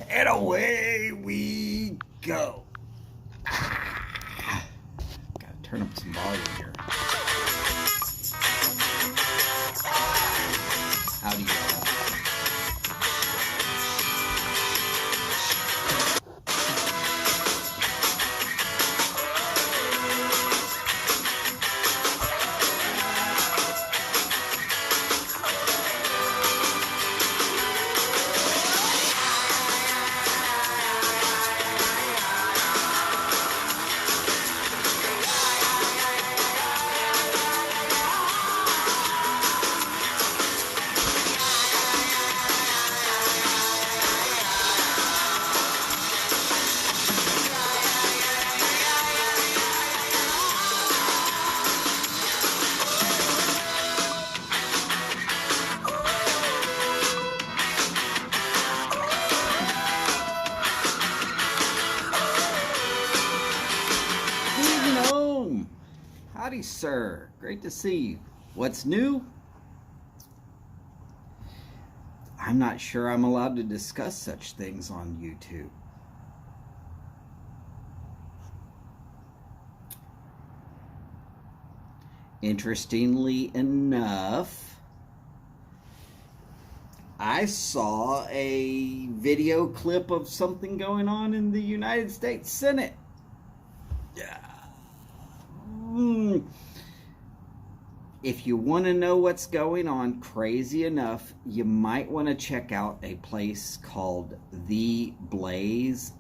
And away we go. Gotta turn up some volume here. Howdy, y'all. Howdy, sir. Great to see you. What's new? I'm not sure I'm allowed to discuss such things on YouTube. Interestingly enough, I saw a video clip of something going on in the United States Senate. If you want to know what's going on, crazy enough, you might want to check out a place called theblaze.com.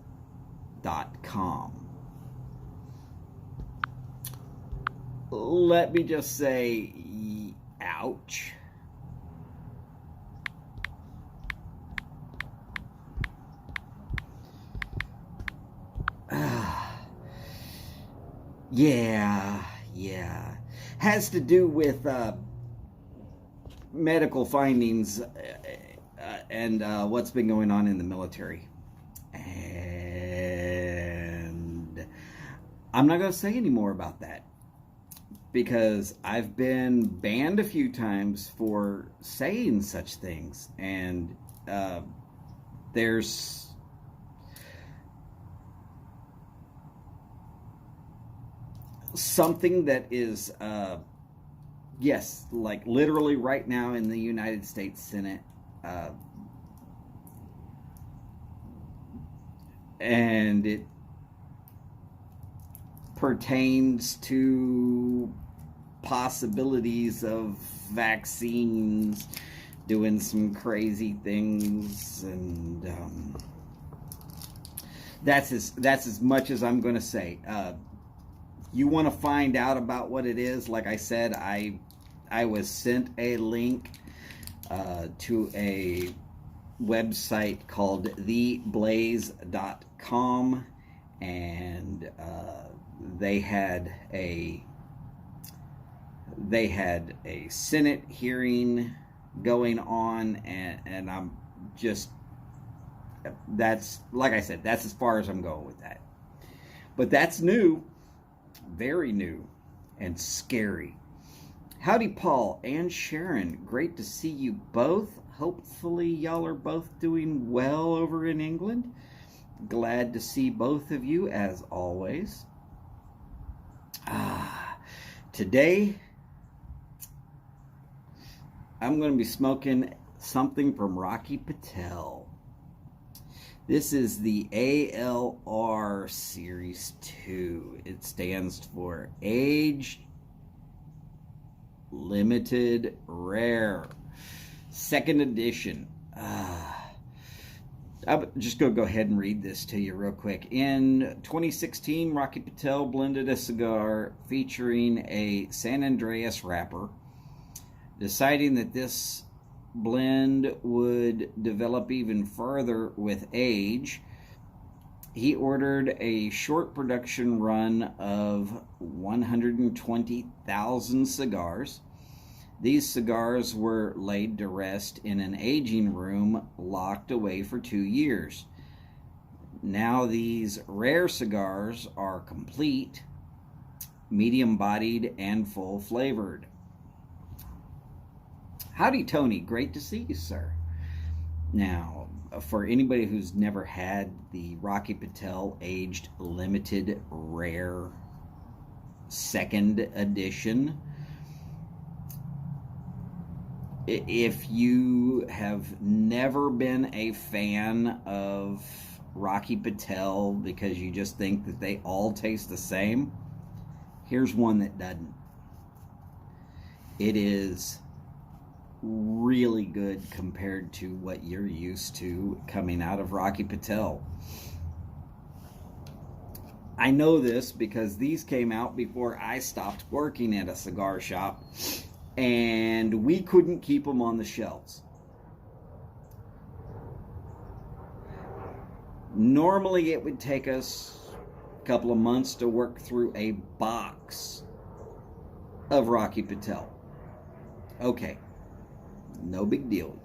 Let me just say, ouch. Yeah. Has to do with medical findings and what's been going on in the military. And I'm not going to say any more about that because I've been banned a few times for saying such things. And there's something that is, yes, like literally right now in the United States Senate, and it pertains to possibilities of vaccines doing some crazy things, and that's as much as I'm going to say. You want to find out about what it is, like I said, I was sent a link to a website called theblaze.com, and they had a Senate hearing going on, and I'm just, that's, like I said, that's as far as I'm going with that. But that's new. Very new and scary. Howdy, Paul and Sharon. Great to see you both. Hopefully y'all are both doing well over in England. Glad to see both of you as always. Today I'm going to be smoking something from Rocky Patel. This is the ALR Series 2. It stands for Age Limited Rare. Second edition. I'm just going to go ahead and read this to you real quick. In 2016, Rocky Patel blended a cigar featuring a San Andreas wrapper, deciding that this blend would develop even further with age. He ordered a short production run of 120,000 cigars. These cigars were laid to rest in an aging room locked away for 2 years. Now these rare cigars are complete, medium-bodied, and full-flavored. Howdy, Tony. Great to see you, sir. Now, for anybody who's never had the Rocky Patel aged limited rare second edition, if you have never been a fan of Rocky Patel because you just think that they all taste the same, here's one that doesn't. It is really good compared to what you're used to coming out of Rocky Patel. I know this because these came out before I stopped working at a cigar shop, and we couldn't keep them on the shelves. Normally it would take us a couple of months to work through a box of Rocky Patel. Okay, no big deal.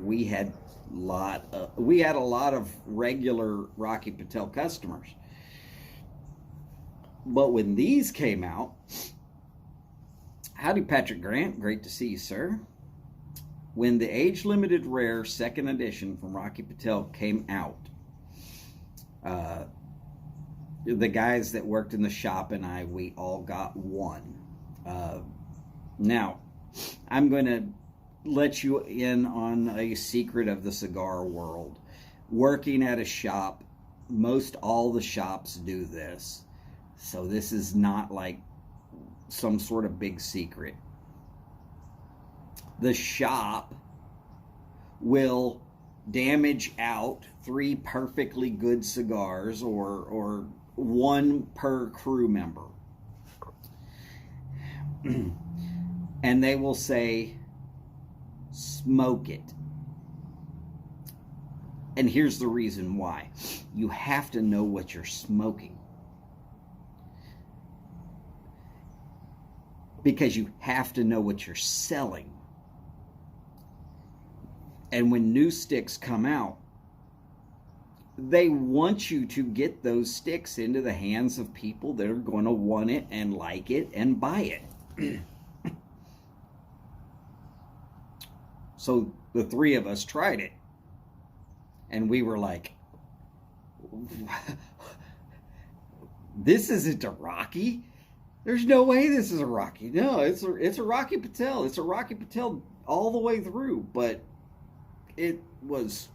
We had a lot of regular Rocky Patel customers. But when these came out, howdy Patrick Grant, great to see you, sir. When the age limited rare second edition from Rocky Patel came out, the guys that worked in the shop and we all got one. Now, I'm going to let you in on a secret of the cigar world. Working at a shop, most all the shops do this. So this is not like some sort of big secret. The shop will damage out 3 perfectly good cigars or one per crew member. And they will say, smoke it. And here's the reason why. You have to know what you're smoking. Because you have to know what you're selling. And when new sticks come out, they want you to get those sticks into the hands of people that are going to want it and like it and buy it. So the 3 of us tried it. And we were like, this isn't a Rocky. There's no way this is a Rocky. No, it's a Rocky Patel. It's a Rocky Patel all the way through. But it was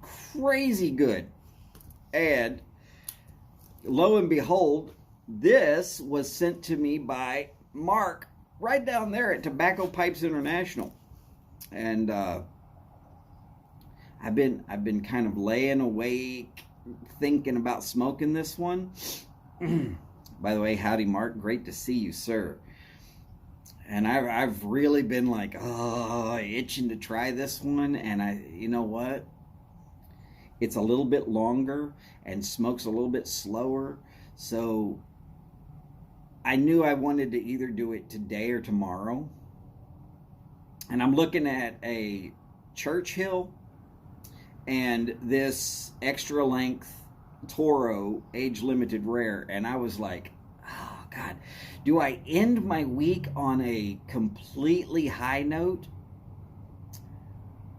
crazy good. And lo and behold, this was sent to me by Mark right down there at Tobacco Pipes International. And I've been kind of laying awake thinking about smoking this one. By the way, howdy Mark, great to see you, sir. And I've really been like, itching to try this one. And you know what? It's a little bit longer and smokes a little bit slower. So I knew I wanted to either do it today or tomorrow. And I'm looking at a Churchill and this extra length Toro age limited rare, and I was like, oh God, do I end my week on a completely high note,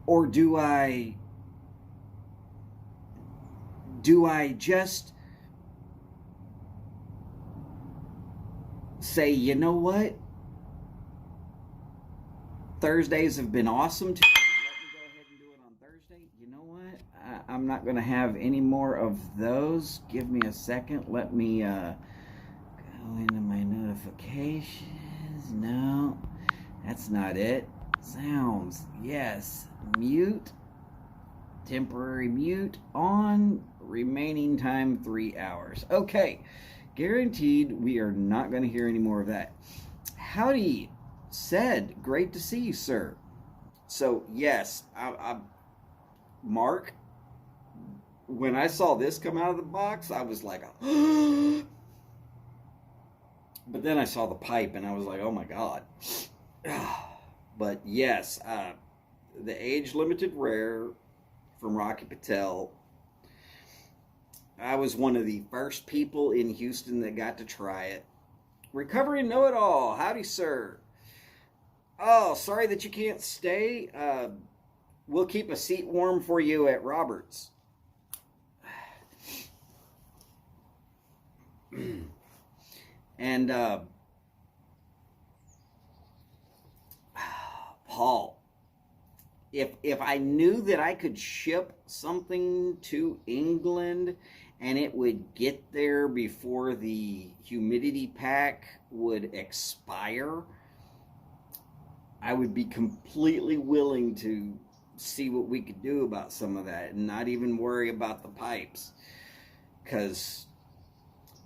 or do I just say, you know what, Thursdays have been awesome to me. Let me go ahead and do it on Thursday. You know what? I'm not going to have any more of those. Give me a second. Let me go into my notifications. No, that's not it. Sounds. Yes. Mute. Temporary mute on. Remaining time 3 hours. Okay. Guaranteed we are not going to hear any more of that. Howdy. Said, great to see you, sir. So yes, Mark, when I saw this come out of the box, I was like, but then I saw the pipe and I was like, oh my God. But yes, the age limited rare from Rocky Patel. I was one of the first people in Houston that got to try it. Recovering know-it-all, howdy, sir. Oh, sorry that you can't stay. we'll keep a seat warm for you at Robert's. And Paul, if I knew that I could ship something to England and it would get there before the humidity pack would expire, I would be completely willing to see what we could do about some of that and not even worry about the pipes. Because,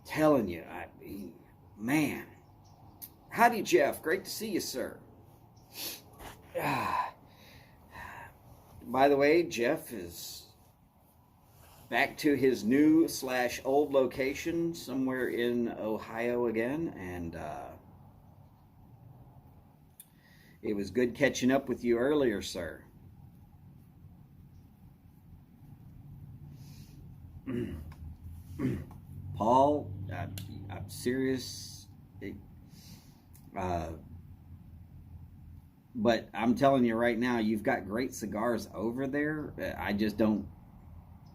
telling you, I mean, man. Howdy, Jeff. Great to see you, sir. By the way, Jeff is back to his new / old location somewhere in Ohio again, and it was good catching up with you earlier, sir. Paul, I'm serious. But I'm telling you right now, you've got great cigars over there. I just don't.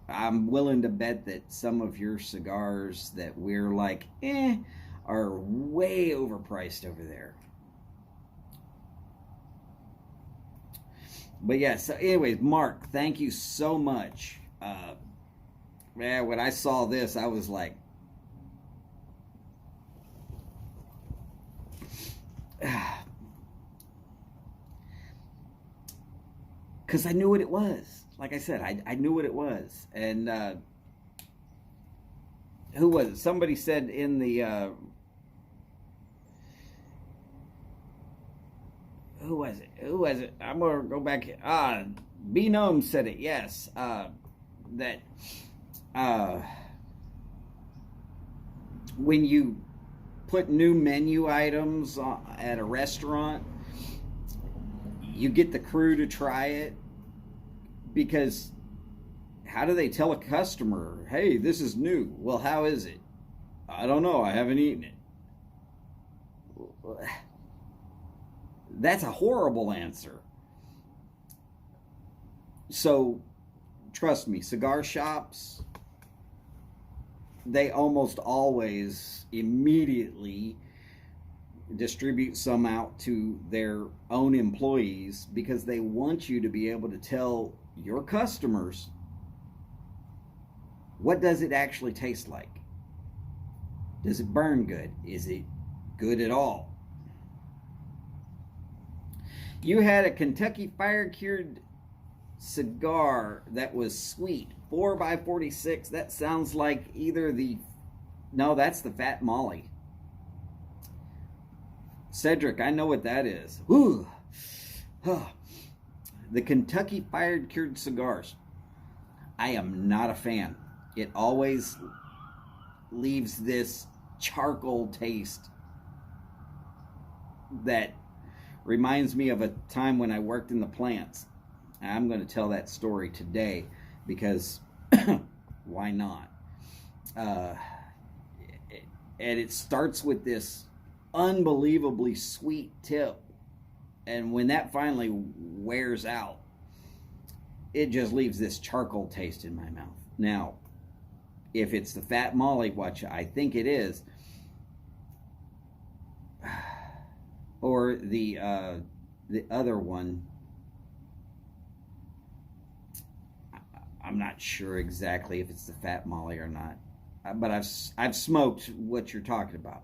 I'm willing to bet that some of your cigars that we're like, are way overpriced over there. But yeah, so anyways, Mark, thank you so much. Man, when I saw this, I was like, because I knew what it was. Like I said, I knew what it was. And who was it? Somebody said in the who was it? I'm gonna go back. B Gnome said it. Yes, that when you put new menu items at a restaurant, you get the crew to try it, because how do they tell a customer, hey, this is new? Well, how is it? I don't know, I haven't eaten it. That's a horrible answer. So trust me, cigar shops, they almost always immediately distribute some out to their own employees, because they want you to be able to tell your customers, what does it actually taste like? Does it burn good? Is it good at all? You had a Kentucky fire cured cigar that was sweet, 4x46. That sounds like either no, that's the Fat Molly. Cedric, I know what that is. Ooh. The Kentucky fire cured cigars, I am not a fan. It always leaves this charcoal taste that reminds me of a time when I worked in the plants. I'm going to tell that story today because why not? And it starts with this unbelievably sweet tip, and when that finally wears out, it just leaves this charcoal taste in my mouth. Now, if it's the Fat Molly, which I think it is, or the other one, I'm not sure exactly if it's the Fat Molly or not, but I've smoked what you're talking about.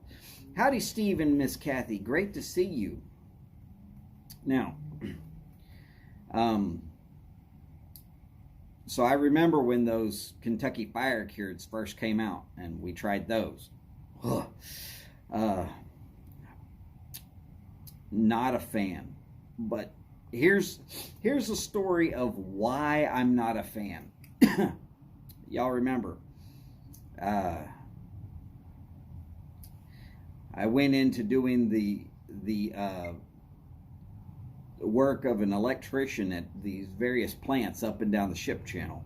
Howdy, Steve and Miss Kathy. Great to see you. Now, so I remember when those Kentucky Fire Cureds first came out, and we tried those. Not a fan. But here's a story of why I'm not a fan. Y'all remember, I went into doing the work of an electrician at these various plants up and down the ship channel.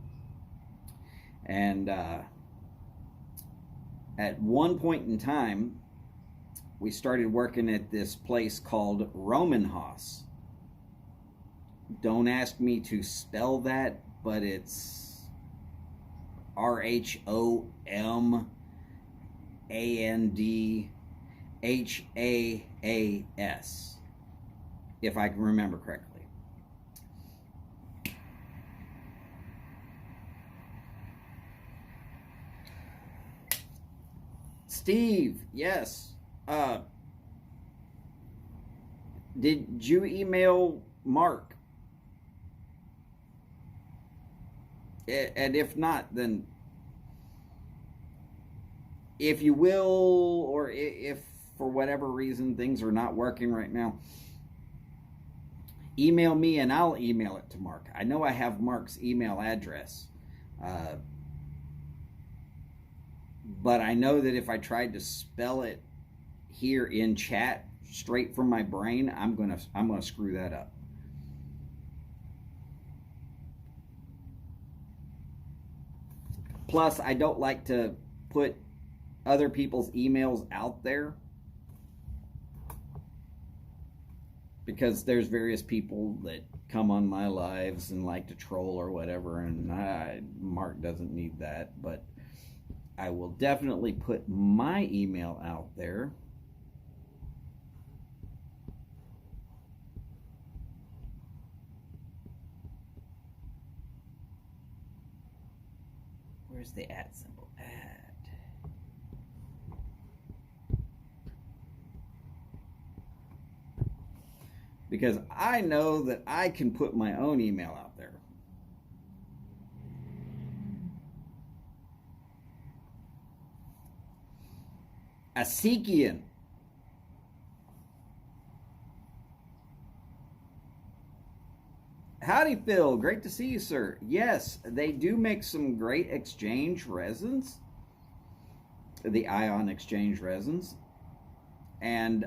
And at one point in time, we started working at this place called Roman Haas. Don't ask me to spell that, but it's RHOMANDHAAS, if I can remember correctly. Steve, yes. Did you email Mark? And if not, then if you will, or if for whatever reason things are not working right now, email me and I'll email it to Mark. I know I have Mark's email address. But I know that if I tried to spell it here in chat straight from my brain, I'm gonna screw that up. Plus, I don't like to put other people's emails out there because there's various people that come on my lives and like to troll or whatever, and Mark doesn't need that, but I will definitely put my email out there. Where's the @ symbol? Because I know that I can put my own email out there. Asekian. Howdy, Phil. Great to see you, sir. Yes, they do make some great exchange resins, the ion exchange resins. And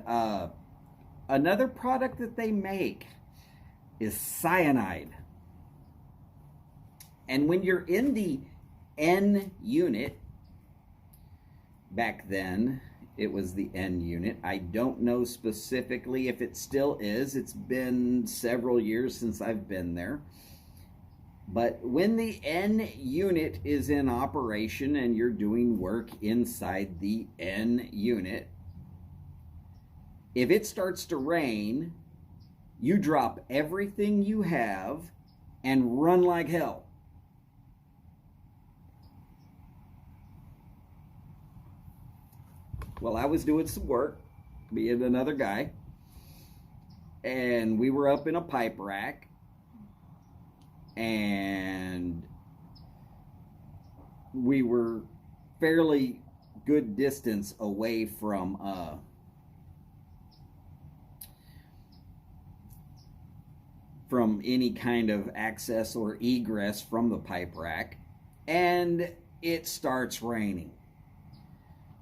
another product that they make is cyanide. And when you're in the N unit, back then, it was the N unit. I don't know specifically if it still is. It's been several years since I've been there. But when the N unit is in operation and you're doing work inside the N unit, if it starts to rain, you drop everything you have and run like hell. Well, I was doing some work, being another guy, and we were up in a pipe rack, and we were fairly good distance away from any kind of access or egress from the pipe rack, and it starts raining.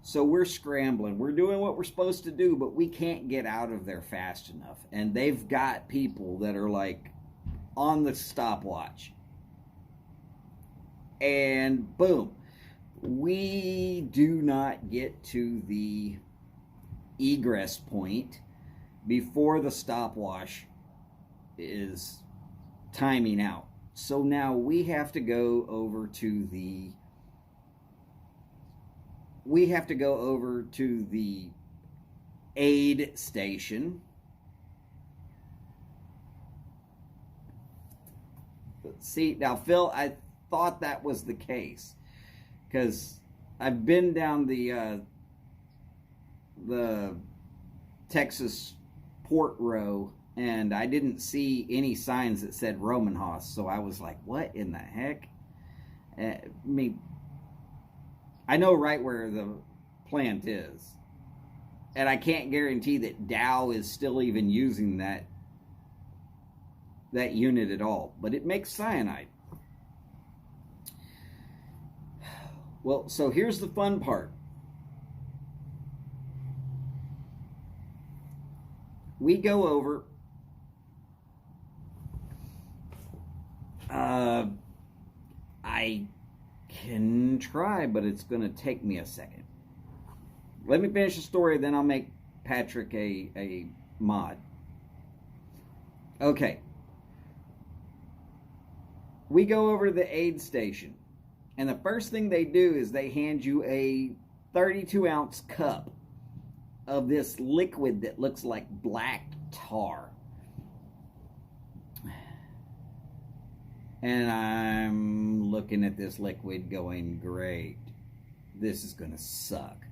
So we're scrambling. We're doing what we're supposed to do, but we can't get out of there fast enough. And they've got people that are like on the stopwatch. And boom, we do not get to the egress point before the stopwatch is timing out. So now we have to go over to the aid station. See, now Phil, I thought that was the case because I've been down the Texas port row and I didn't see any signs that said Romanhaus, so I was like, what in the heck? I mean, I know right where the plant is, and I can't guarantee that Dow is still even using that unit at all, but it makes cyanide. Well, so here's the fun part. We go over, I can try, but it's going to take me a second. Let me finish the story, then I'll make Patrick a mod. Okay. we go over to the aid station, and the first thing they do is they hand you a 32-ounce cup of this liquid that looks like black tar. And I'm looking at this liquid going, great, this is going to suck.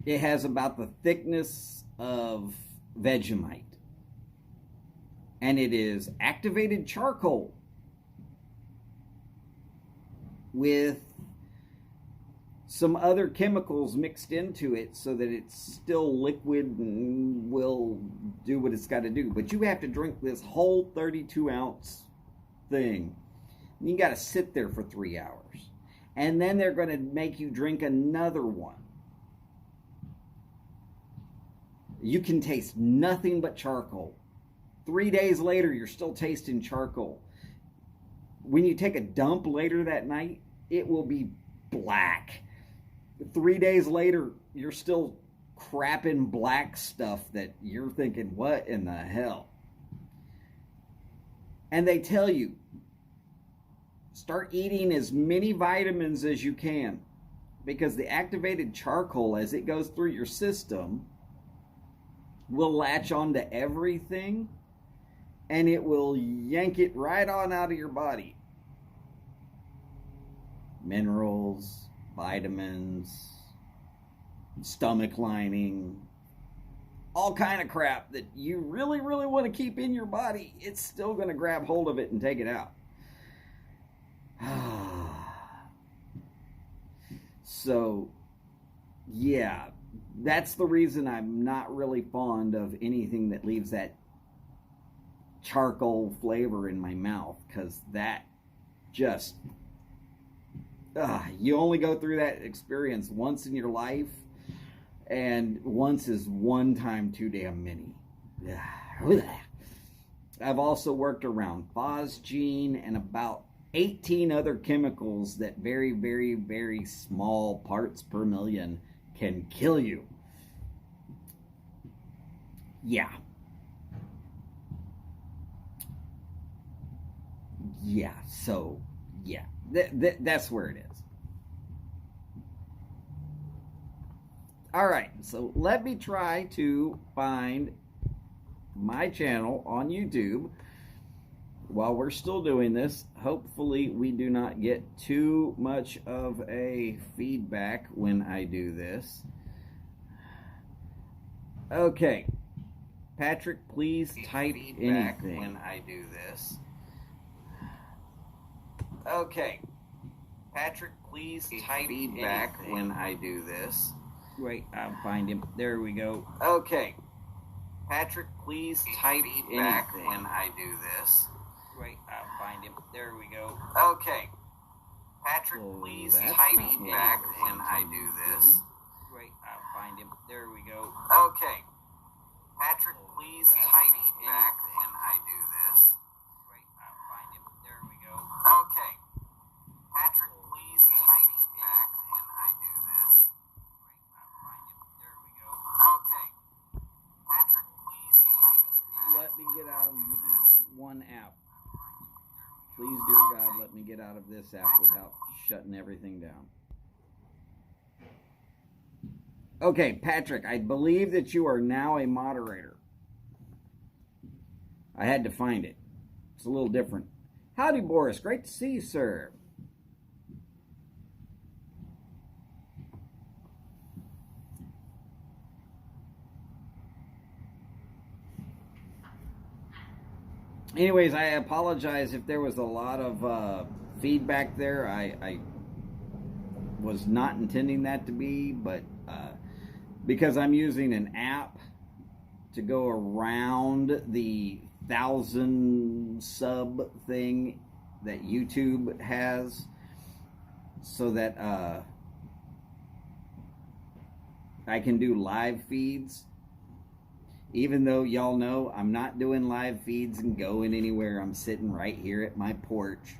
It has about the thickness of Vegemite. And it is activated charcoal with some other chemicals mixed into it so that it's still liquid and will do what it's got to do. But you have to drink this whole 32-ounce thing. You got to sit there for 3 hours. And then they're going to make you drink another one. You can taste nothing but charcoal. 3 days later, you're still tasting charcoal. When you take a dump later that night, it will be black. 3 days later, you're still crapping black stuff that you're thinking, what in the hell? And they tell you, start eating as many vitamins as you can, because the activated charcoal, as it goes through your system, will latch onto everything, and it will yank it right on out of your body. Minerals, vitamins, stomach lining, all kind of crap that you really, really want to keep in your body. It's still going to grab hold of it and take it out. So, yeah, that's the reason I'm not really fond of anything that leaves that charcoal flavor in my mouth, because that just, you only go through that experience once in your life, and once is one time too damn many. I've also worked around phosgene and about 18 other chemicals that very, very, very small parts per million can kill you. Yeah. Yeah, so, yeah. That's where it is. Alright, so let me try to find my channel on YouTube while we're still doing this. Hopefully we do not get too much of a feedback when I do this. Okay. Patrick, please type anything when I do this. Okay. Patrick, please type feedback when I do this. Wait, I'll find him. There we go. Okay. Patrick, please type feedback when I do this. Wait, I'll find him. There we go. Okay. Patrick, please type feedback when I do this. Wait, I'll find him. There we go. Okay. Patrick, please type feedback when I do this. Wait, I'll find him. There we go. Okay. Patrick, please type feedback when I do this. Wait, I'll find him. There we go. Okay. Patrick, please type feedback. Let me get out of this one app. Please, dear God, let me get out of this app without shutting everything down. Okay, Patrick, I believe that you are now a moderator. I had to find it. It's a little different. Howdy, Boris. Great to see you, sir. Anyways, I apologize if there was a lot of feedback there. I was not intending that to be, but because I'm using an app to go around the 1,000 sub thing that YouTube has, so that I can do live feeds. Even though y'all know I'm not doing live feeds and going anywhere, I'm sitting right here at my porch.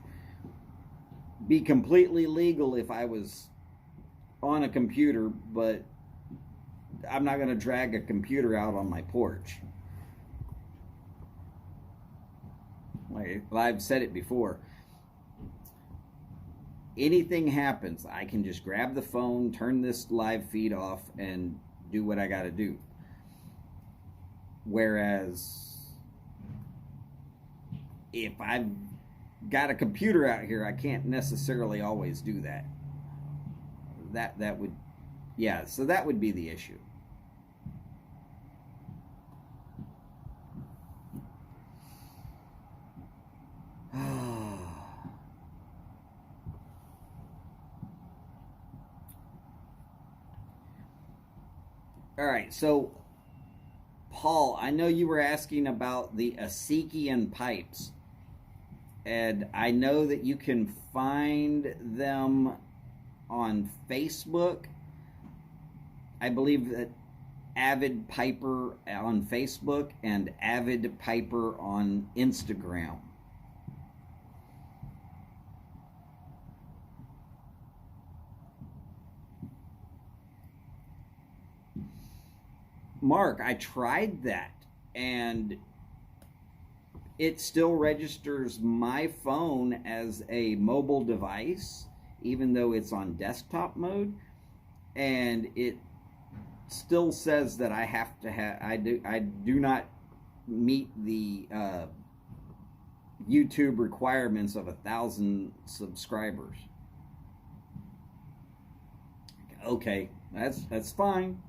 Be completely legal if I was on a computer, but I'm not going to drag a computer out on my porch. Like I've said it before. Anything happens, I can just grab the phone, turn this live feed off, and do what I got to do. Whereas if I've got a computer out here, I can't necessarily always do that. That would, yeah, so that would be the issue. All right, so Paul, I know you were asking about the Asikian pipes, and I know that you can find them on Facebook. I believe that Avid Piper on Facebook and Avid Piper on Instagram. Mark, I tried that and it still registers my phone as a mobile device, even though it's on desktop mode, and it still says that I have to have, I do not meet the YouTube requirements of 1,000 subscribers. Okay, that's fine.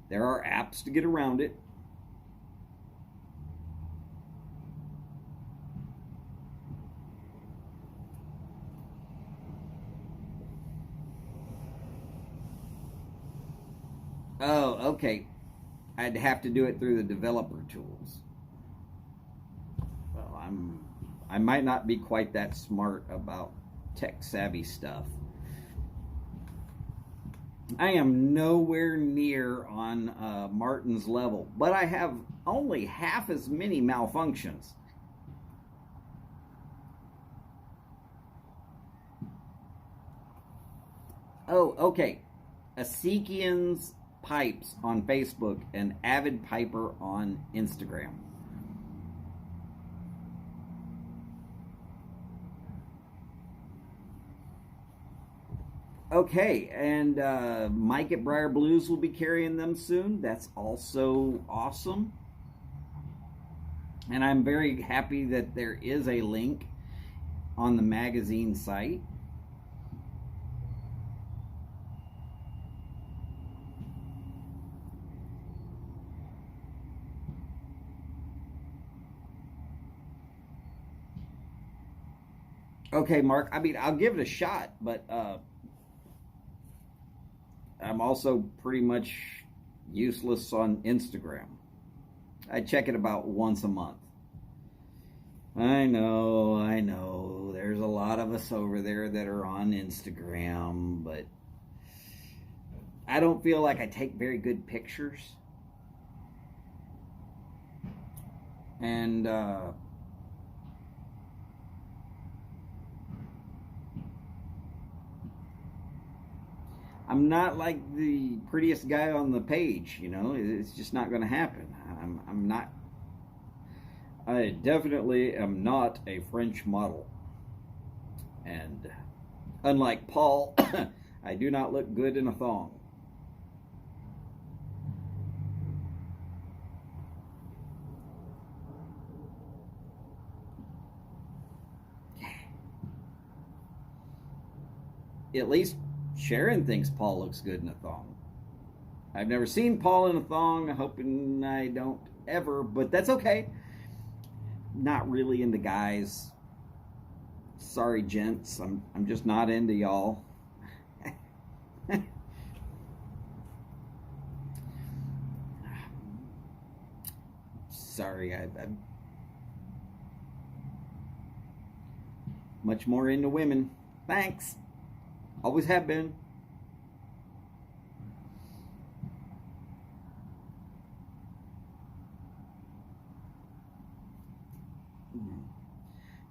There are apps to get around it. Oh, okay. I'd have to do it through the developer tools. Well, I might not be quite that smart about tech savvy stuff. I am nowhere near on Martin's level, but I have only half as many malfunctions. Oh, okay. Asikian's Pipes on Facebook and Avid Piper on Instagram. Okay, and Mike at Briar Blues will be carrying them soon. That's also awesome. And I'm very happy that there is a link on the magazine site. Okay, Mark, I mean, I'll give it a shot, but I'm also pretty much useless on Instagram. I check it about once a month. I know. There's a lot of us over there that are on Instagram, but I don't feel like I take very good pictures. And I'm not like the prettiest guy on the page, you know. It's just not going to happen. I definitely am not a French model. And unlike Paul, I do not look good in a thong. At least Sharon thinks Paul looks good in a thong. I've never seen Paul in a thong, hoping I don't ever, but that's okay. Not really into guys. Sorry, gents. I'm just not into y'all. Sorry, I'm much more into women. Thanks. Always have been.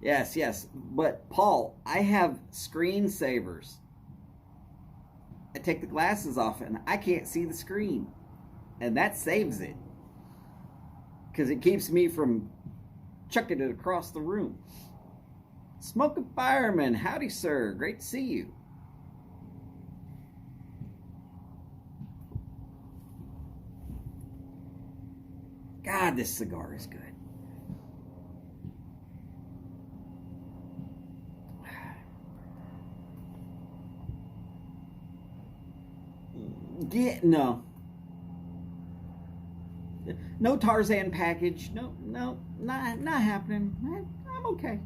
Yes. But Paul, I have screensavers. I take the glasses off and I can't see the screen. And that saves it. because it keeps me from chucking it across the room. Smoking Fireman, howdy, sir. Great to see you. God, this cigar is good. No. No Tarzan package. No, not happening. I'm okay.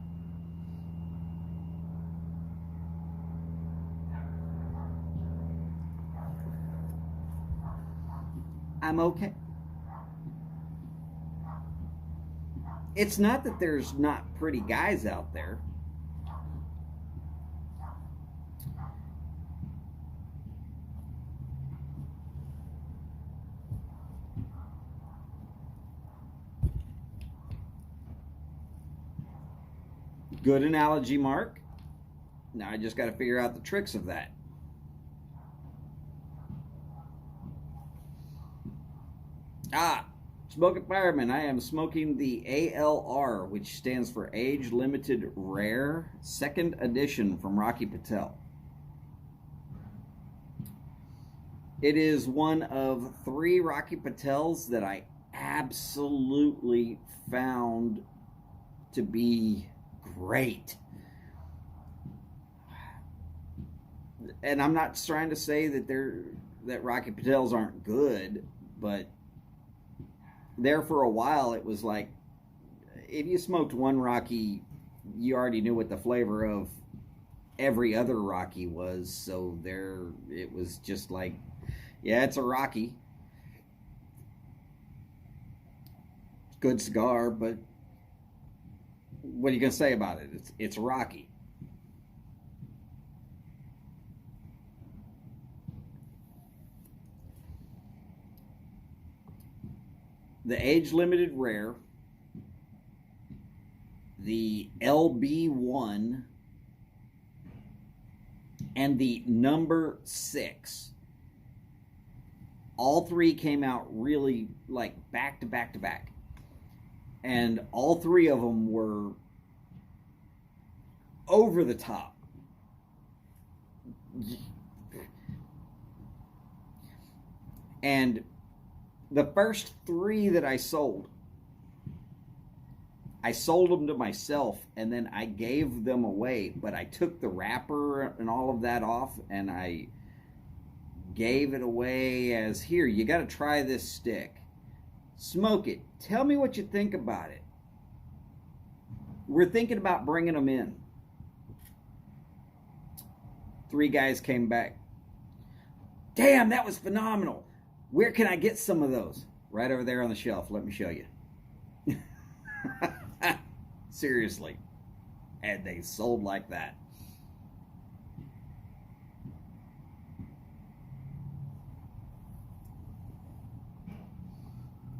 I'm okay. It's not that there's not pretty guys out there. Good analogy, Mark. Now I just got to figure out the tricks of that. Smoking Fireman. I am smoking the ALR, which stands for Age Limited Rare, 2nd edition from Rocky Patel. It is one of 3 Rocky Patels that I absolutely found to be great. And I'm not trying to say that Rocky Patels aren't good, but there for a while it was like if you smoked one Rocky, you already knew what the flavor of every other Rocky was. So there it was just like, yeah, it's a Rocky. Good cigar, but what are you going to say about it? It's Rocky. The Age Limited Rare, the LB1, and the number 6. All 3 came out really like back to back to back. And all 3 of them were over the top. And the first 3 that I sold them to myself, and then I gave them away. But I took the wrapper and all of that off, and I gave it away as, here, you got to try this stick. Smoke it. Tell me what you think about it. We're thinking about bringing them in. 3 guys came back. Damn, that was phenomenal. Where can I get some of those? Right over there on the shelf. Let me show you. Seriously. And they sold like that.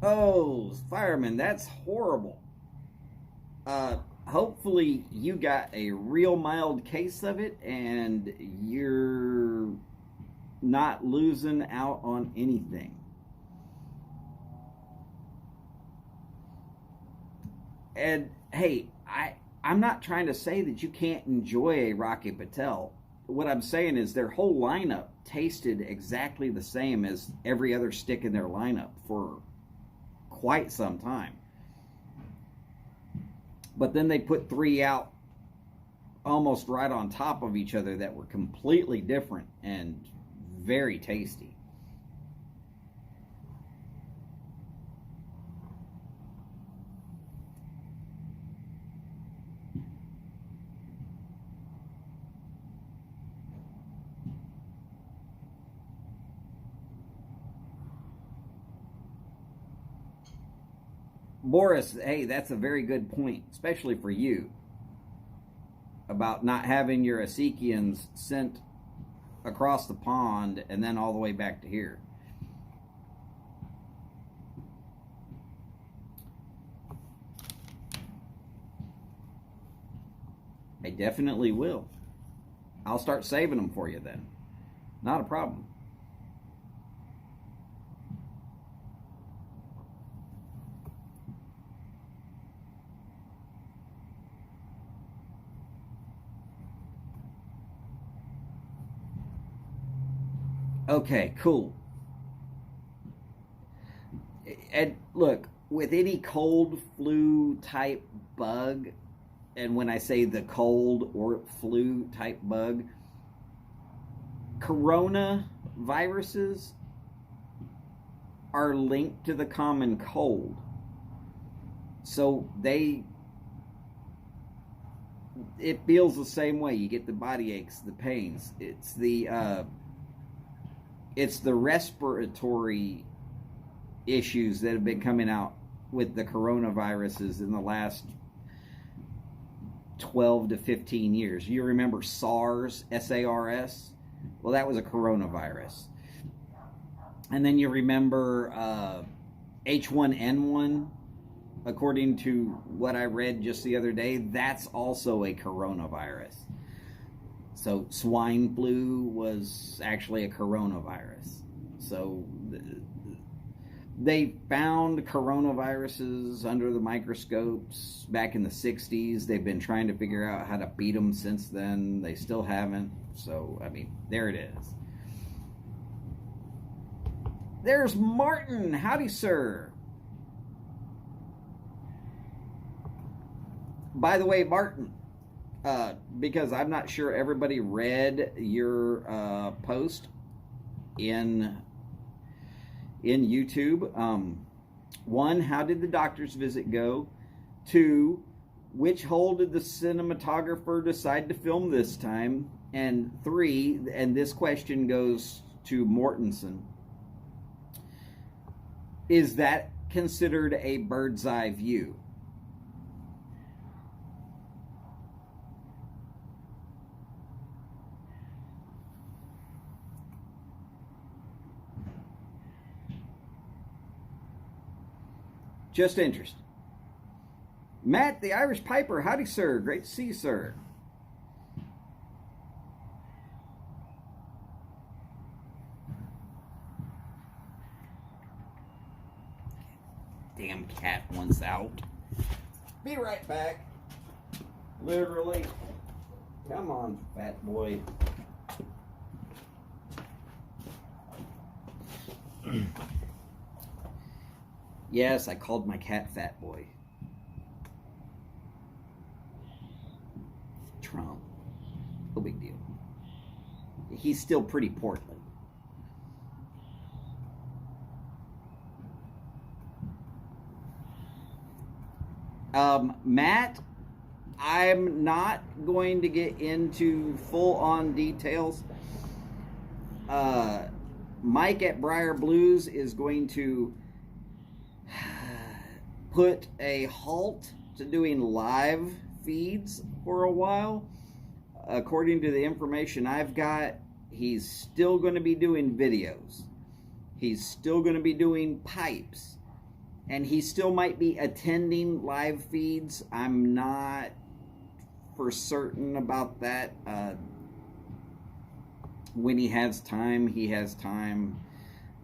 Oh, Fireman, that's horrible. Hopefully you got a real mild case of it and you're not losing out on anything. And hey, I'm not trying to say that you can't enjoy a Rocky Patel. What I'm saying is their whole lineup tasted exactly the same as every other stick in their lineup for quite some time. But then they put 3 out almost right on top of each other that were completely different and very tasty. Boris, hey, that's a very good point, especially for you, about not having your Asikians sent across the pond and then all the way back to here. I definitely will. I'll start saving them for you then. Not a problem. Okay, cool. And look, with any cold flu type bug, and when I say the cold or flu type bug, corona viruses are linked to the common cold. So it feels the same way. You get the body aches, the pains. It's the respiratory issues that have been coming out with the coronaviruses in the last 12 to 15 years. You remember SARS, SARS? Well, that was a coronavirus. And then you remember H1N1, according to what I read just the other day, that's also a coronavirus. So swine flu was actually a coronavirus. So they found coronaviruses under the microscopes back in the 60s. They've been trying to figure out how to beat them since then. They still haven't. So, I mean, there it is. There's Martin. Howdy, sir. By the way, Martin, because I'm not sure everybody read your post in YouTube. One, how did the doctor's visit go? Two, which hole did the cinematographer decide to film this time? And three, and this question goes to Mortensen, is that considered a bird's eye view? Just interested. Matt, the Irish Piper. Howdy, sir. Great to see you, sir. Damn cat wants out. Be right back. Literally. Come on, fat boy. Yes, I called my cat Fat Boy. Trump. No big deal. He's still pretty portly. Matt, I'm not going to get into full-on details. Mike at Briar Blues is going to put a halt to doing live feeds for a while. According to the information I've got, he's still going to be doing videos. He's still going to be doing pipes. And he still might be attending live feeds. I'm not for certain about that. When he has time, he has time.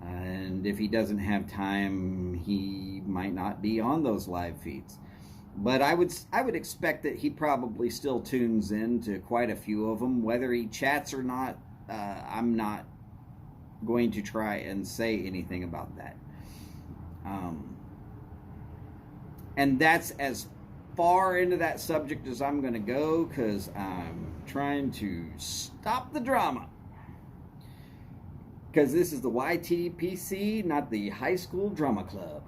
And if he doesn't have time, he might not be on those live feeds. But I would expect that he probably still tunes in to quite a few of them. Whether he chats or not, I'm not going to try and say anything about that. And that's as far into that subject as I'm going to go, because I'm trying to stop the drama. Because this is the YTPC, not the High School Drama Club.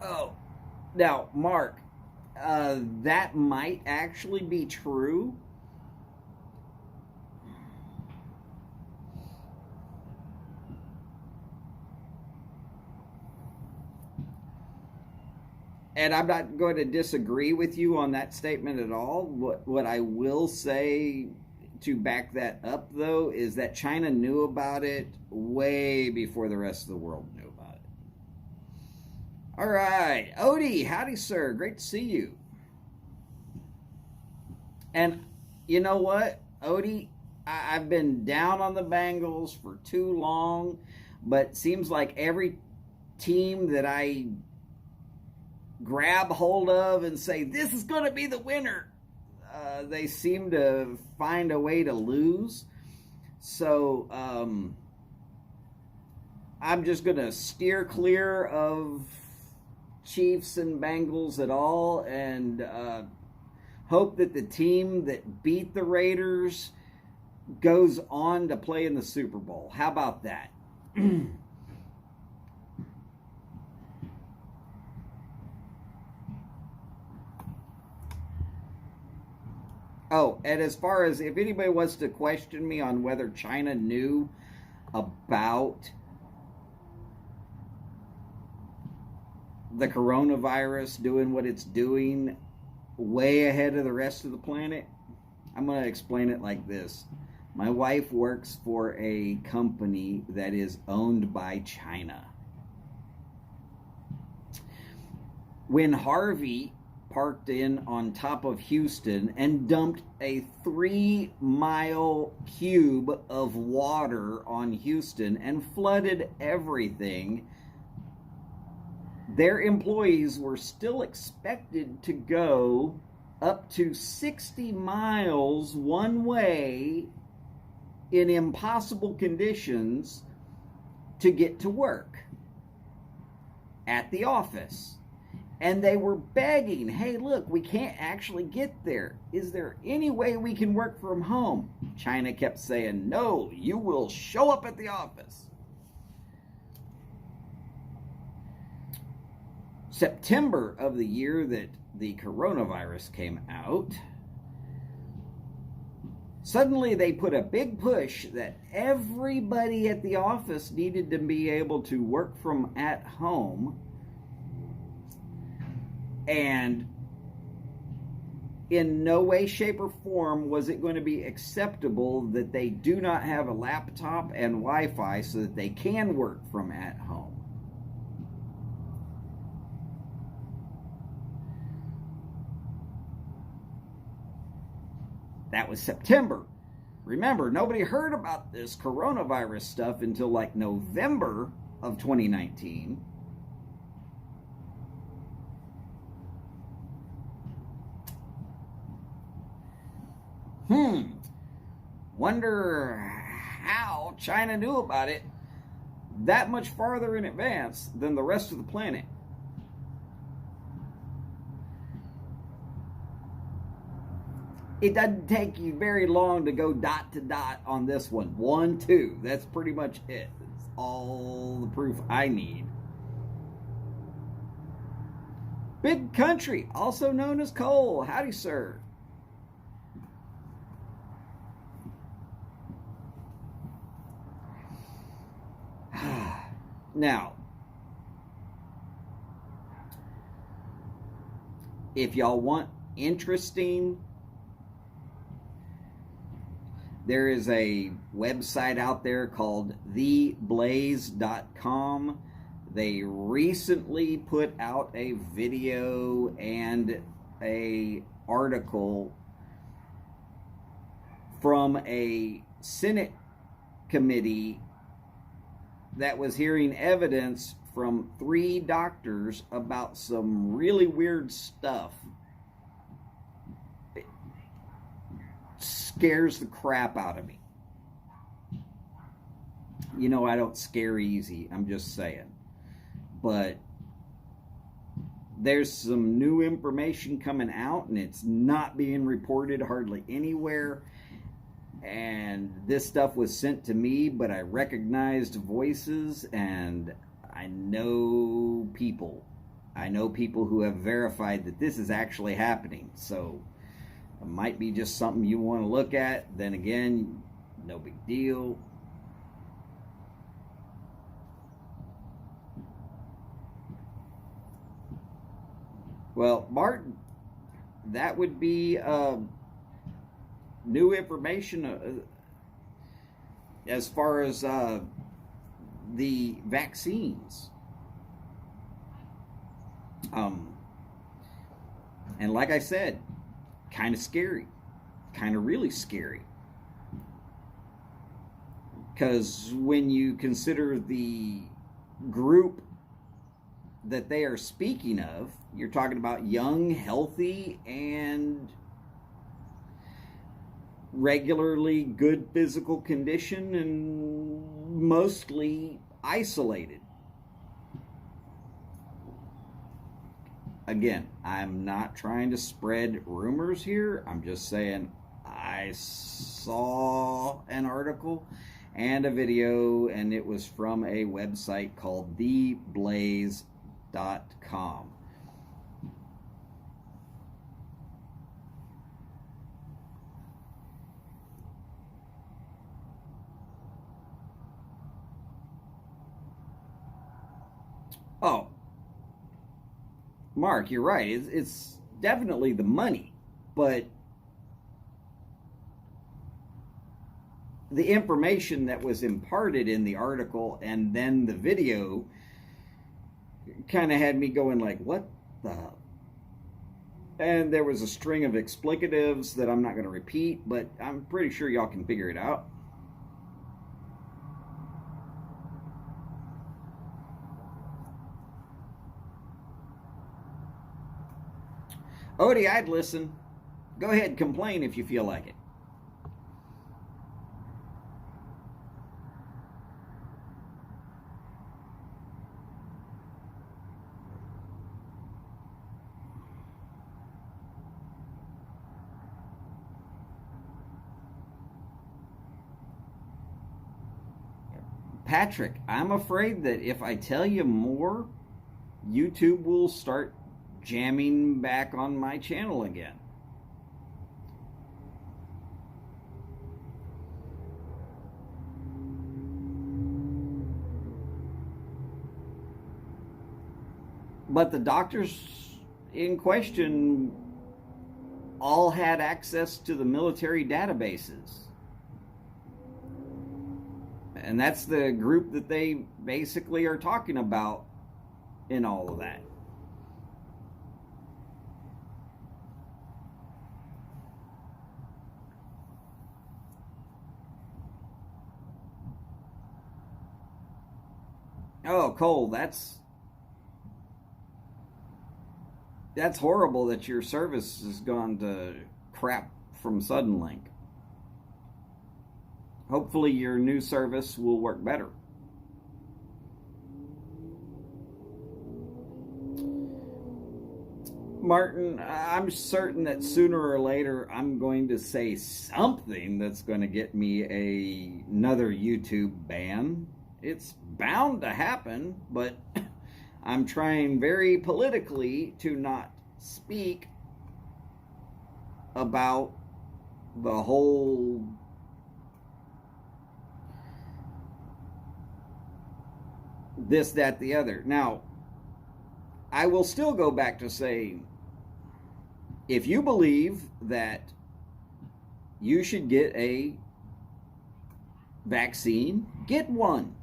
Oh, now, Mark, that might actually be true. And I'm not going to disagree with you on that statement at all. What I will say to back that up, though, is that China knew about it way before the rest of the world knew about it. All right. Odie, howdy, sir. Great to see you. And, you know what, Odie? I've been down on the Bengals for too long, but seems like every team that I grab hold of and say, this is going to be the winner, they seem to find a way to lose. So I'm just going to steer clear of Chiefs and Bengals at all, and hope that the team that beat the Raiders goes on to play in the Super Bowl. How about that? Oh, and as far as if anybody wants to question me on whether China knew about the coronavirus doing what it's doing way ahead of the rest of the planet, I'm going to explain it like this. My wife works for a company that is owned by China. When Harvey parked in on top of Houston and dumped a 3-mile cube of water on Houston and flooded everything, their employees were still expected to go up to 60 miles one way in impossible conditions to get to work at the office. And they were begging, hey, look, we can't actually get there. Is there any way we can work from home? China kept saying, no, you will show up at the office. September of the year that the coronavirus came out, suddenly they put a big push that everybody at the office needed to be able to work from at home. And in no way, shape, or form was it going to be acceptable that they do not have a laptop and Wi-Fi so that they can work from at home. That was September. Remember, nobody heard about this coronavirus stuff until like November of 2019. Wonder how China knew about it that much farther in advance than the rest of the planet. It doesn't take you very long to go dot to dot on this one. 1, 2. That's pretty much it. That's all the proof I need. Big country, also known as coal. Howdy, sir. Now, if y'all want interesting, there is a website out there called theblaze.com. They recently put out a video and a article from a Senate committee that was hearing evidence from 3 doctors about some really weird stuff. It scares the crap out of me. You know, I don't scare easy, I'm just saying. But there's some new information coming out, and it's not being reported hardly anywhere. And this stuff was sent to me, but I recognized voices, and I know people. I know people who have verified that this is actually happening. So it might be just something you want to look at. Then again, no big deal. Well, Martin, that would be new information as far as the vaccines. And like I said, kind of scary. kind of really scary. Because when you consider the group that they are speaking of, you're talking about young, healthy, and regularly good physical condition and mostly isolated. Again, I'm not trying to spread rumors here. I'm just saying I saw an article and a video, and it was from a website called theblaze.com. Oh, Mark, you're right. It's definitely the money, but the information that was imparted in the article and then the video kind of had me going like, what the? And there was a string of explicatives that I'm not going to repeat, but I'm pretty sure y'all can figure it out. Odie, I'd listen. Go ahead, complain if you feel like it. Patrick, I'm afraid that if I tell you more, YouTube will start jamming back on my channel again. But the doctors in question all had access to the military databases. And that's the group that they basically are talking about in all of that. Oh, Cole, that's horrible that your service has gone to crap from Suddenlink. Hopefully your new service will work better. Martin, I'm certain that sooner or later I'm going to say something that's going to get me another YouTube ban. It's bound to happen, but I'm trying very politically to not speak about the whole this, that, the other. Now, I will still go back to saying, if you believe that you should get a vaccine, get one.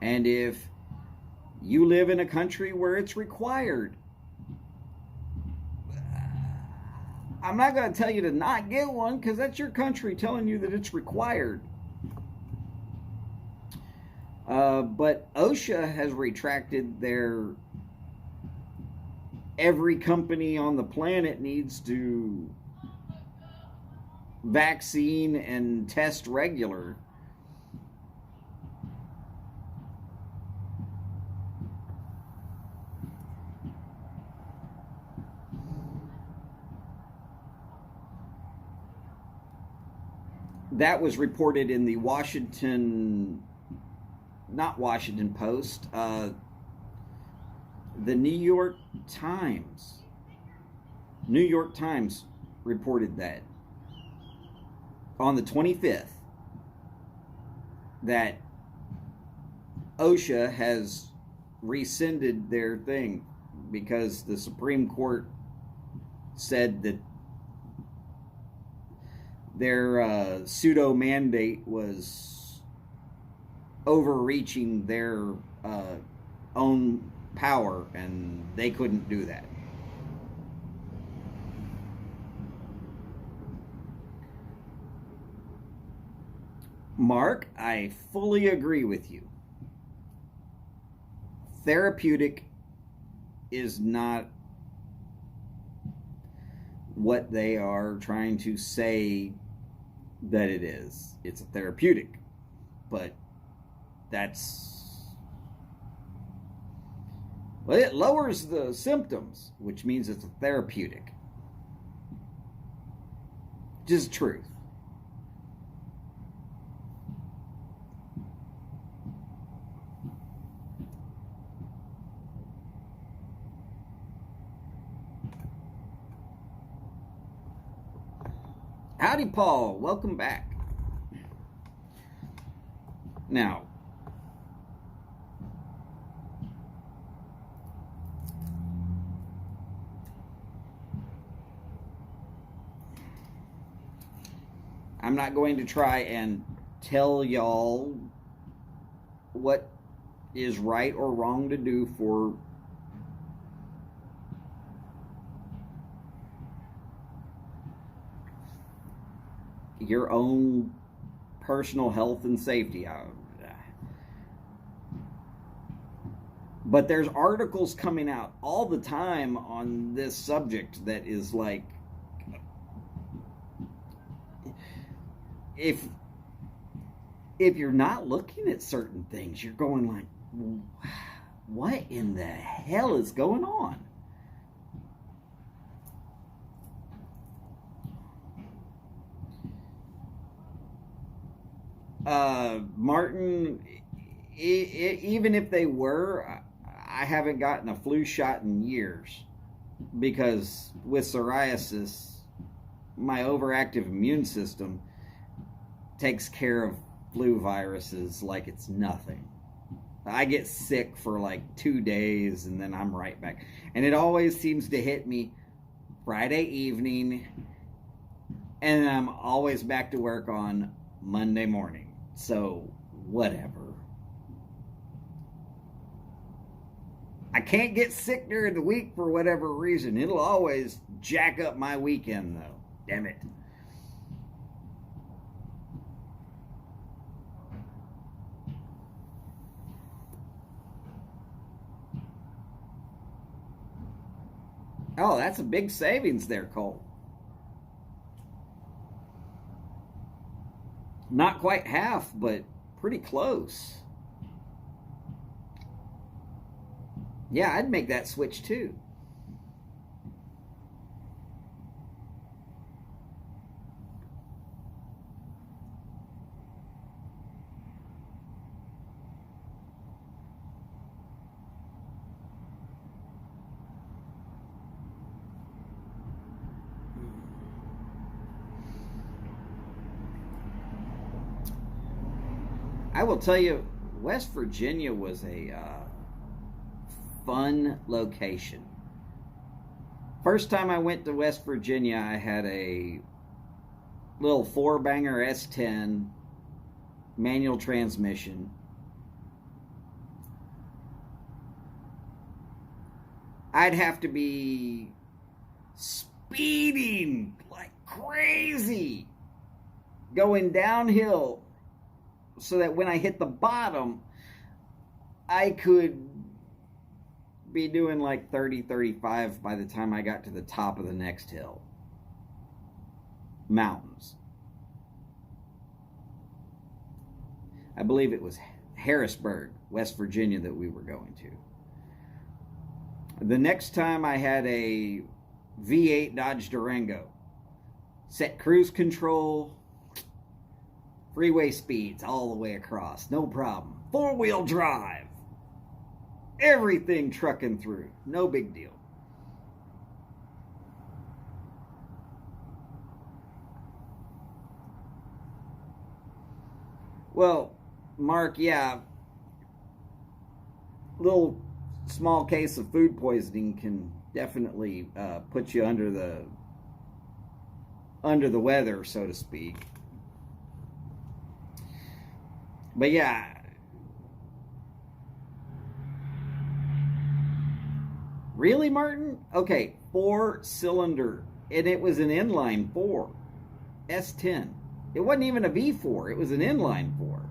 And if you live in a country where it's required, I'm not going to tell you to not get one, because that's your country telling you that it's required. But OSHA has retracted their every company on the planet needs to vaccine and test regular. That was reported in the not Washington Post, the New York Times. New York Times reported that on the 25th that OSHA has rescinded their thing because the Supreme Court said that their pseudo mandate was overreaching their own power, and they couldn't do that. Mark, I fully agree with you. Therapeutic is not what they are trying to say that it is. It's a therapeutic, but well, it lowers the symptoms, which means it's a therapeutic. Just truth. Howdy, Paul. Welcome back. Now, I'm not going to try and tell y'all what is right or wrong to do for your own personal health and safety. But there's articles coming out all the time on this subject that is like, if you're not looking at certain things, you're going like, what in the hell is going on? Martin, even if they were, I haven't gotten a flu shot in years, because with psoriasis, my overactive immune system takes care of flu viruses like it's nothing. I get sick for like 2 days and then I'm right back. And it always seems to hit me Friday evening, and I'm always back to work on Monday morning. So, whatever. I can't get sick during the week for whatever reason. It'll always jack up my weekend, though. Damn it. Oh, that's a big savings there, Cole. Not quite half, but pretty close. Yeah, I'd make that switch too. I will tell you, West Virginia was a fun location. First time I went to West Virginia, I had a little 4-banger S10 manual transmission. I'd have to be speeding like crazy going downhill so that when I hit the bottom, I could be doing like 30, 35 by the time I got to the top of the next hill. Mountains. I believe it was Harrisburg, West Virginia that we were going to. The next time I had a V8 Dodge Durango. Set cruise control, freeway speeds all the way across, no problem. 4-wheel drive. Everything trucking through, no big deal. Well, Mark, yeah, little small case of food poisoning can definitely put you under the weather, so to speak. But yeah, really, Martin? Okay, 4-cylinder, and it was an inline 4 S10. It wasn't even a V4. It was an inline 4.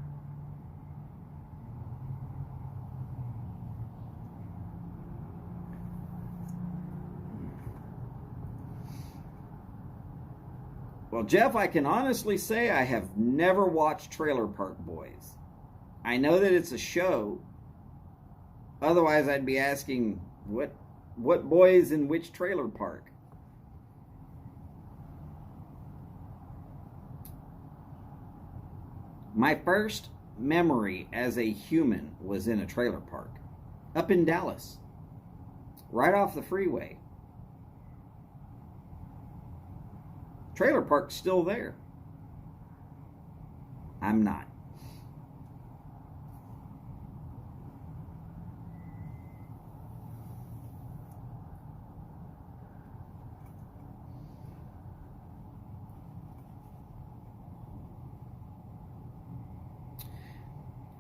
Well, Jeff, I can honestly say I have never watched Trailer Park Boys. I know that it's a show. Otherwise, I'd be asking, what boys in which trailer park? My first memory as a human was in a trailer park up in Dallas, right off the freeway. Trailer park's still there. I'm not.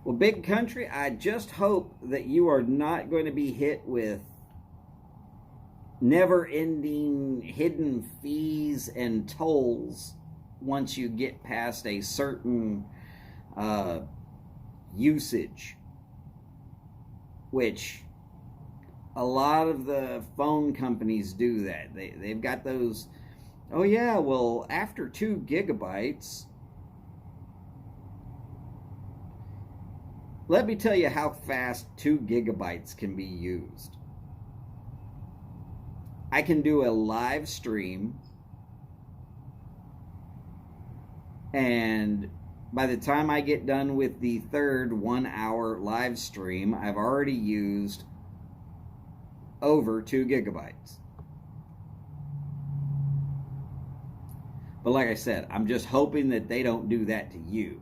Well, Big Country, I just hope that you are not going to be hit with never-ending hidden fees and tolls once you get past a certain usage, which a lot of the phone companies do that. They've got those, oh yeah, well, after 2 gigabytes, let me tell you how fast 2 gigabytes can be used. I can do a live stream, and by the time I get done with the third 1-hour live stream, I've already used over 2 gigabytes. But like I said, I'm just hoping that they don't do that to you.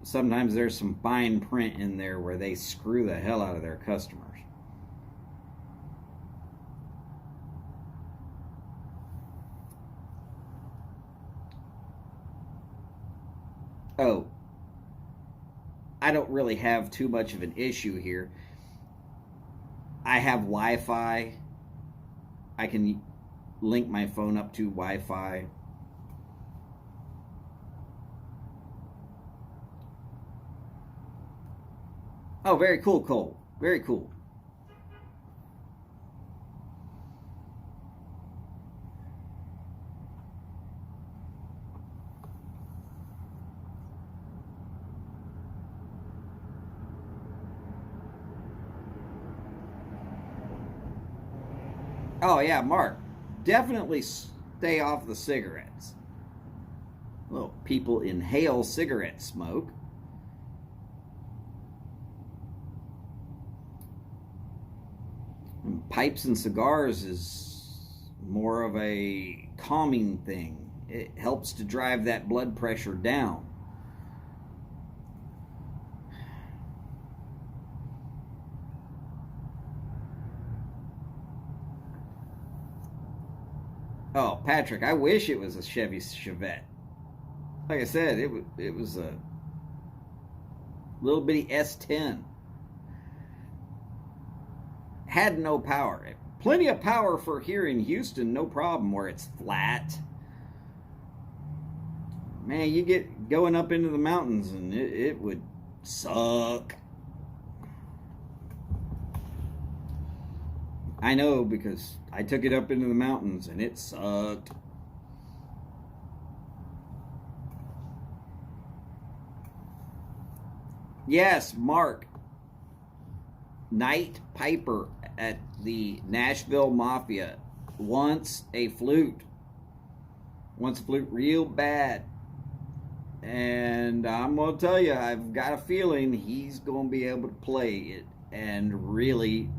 Sometimes there's some fine print in there where they screw the hell out of their customers. Oh, I don't really have too much of an issue here. I have Wi-Fi. I can link my phone up to Wi-Fi. Oh, very cool, Cole. Very cool. Oh, yeah, Mark. Definitely stay off the cigarettes. Well, people inhale cigarette smoke. Pipes and cigars is more of a calming thing. It helps to drive that blood pressure down. Oh, Patrick, I wish it was a Chevy Chevette. Like I said, it was a little bitty S10. Had no power. Plenty of power for here in Houston, no problem, where it's flat. Man, you get going up into the mountains and it would suck. I know, because I took it up into the mountains and it sucked. Yes, Mark. Night Piper at the Nashville Mafia wants a flute. Wants a flute real bad. And I'm going to tell you, I've got a feeling he's going to be able to play it and really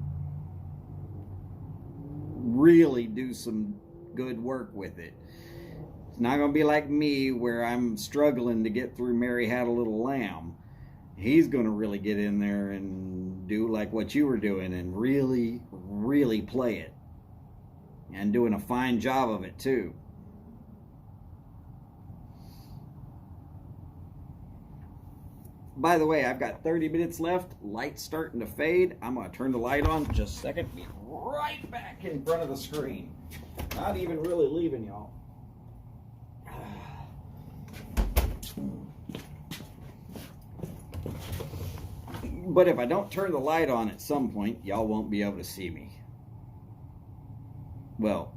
do some good work with it. It's not going to be like me, where I'm struggling to get through Mary Had a Little Lamb. He's going to really get in there and do like what you were doing and really play it. And doing a fine job of it too. By the way, I've got 30 minutes left. Light's starting to fade. I'm going to turn the light on just a second. Be right back in front of the screen. Not even really leaving y'all. But if I don't turn the light on at some point, y'all won't be able to see me. Well,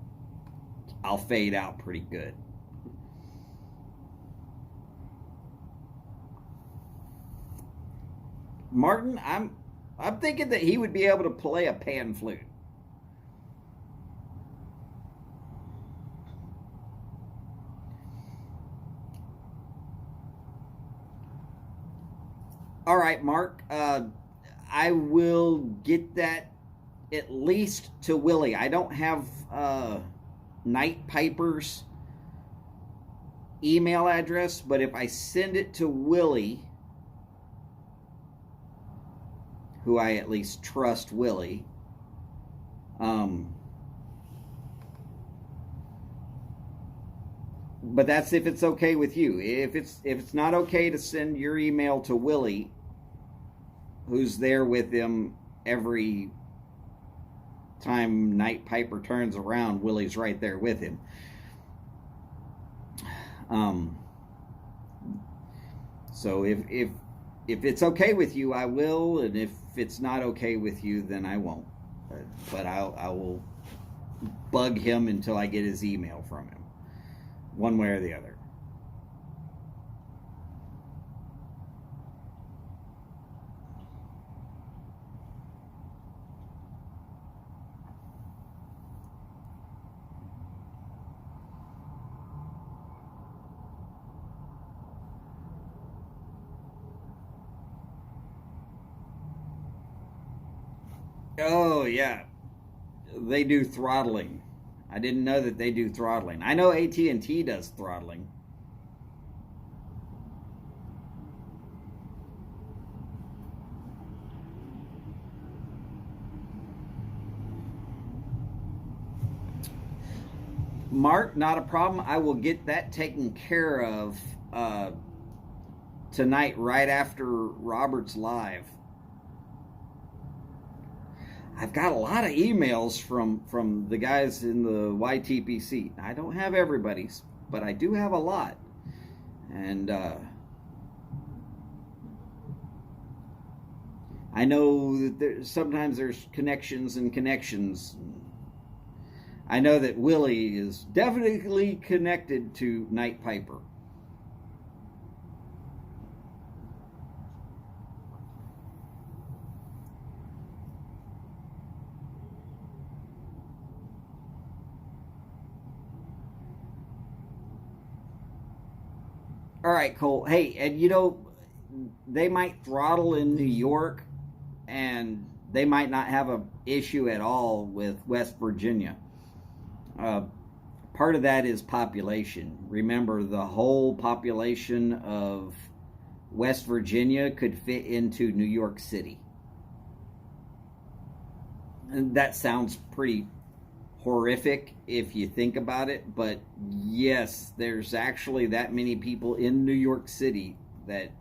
I'll fade out pretty good. Martin, I'm thinking that he would be able to play a pan flute. All right, Mark. I will get that at least to Willie. I don't have Night Piper's email address, but if I send it to Willie, who I at least trust Willie, but that's if it's okay with you. If it's not okay to send your email to Willie, who's there with him every time Night Piper turns around, Willie's right there with him. So if it's okay with you, I will, and if it's not okay with you, then I won't. But I will bug him until I get his email from him, one way or the other. Oh yeah, they do throttling. I didn't know that they do throttling. I know AT&T does throttling. Mark, not a problem. I will get that taken care of tonight, right after Robert's live. I've got a lot of emails from the guys in the YTPC. I don't have everybody's, but I do have a lot. And I know that sometimes there's connections and connections. I know that Willie is definitely connected to Night Piper. All right, Cole. Hey, and you know, they might throttle in New York, and they might not have an issue at all with West Virginia. Part of that is population. Remember, the whole population of West Virginia could fit into New York City. And that sounds pretty horrific if you think about it, but yes, there's actually that many people in New York City that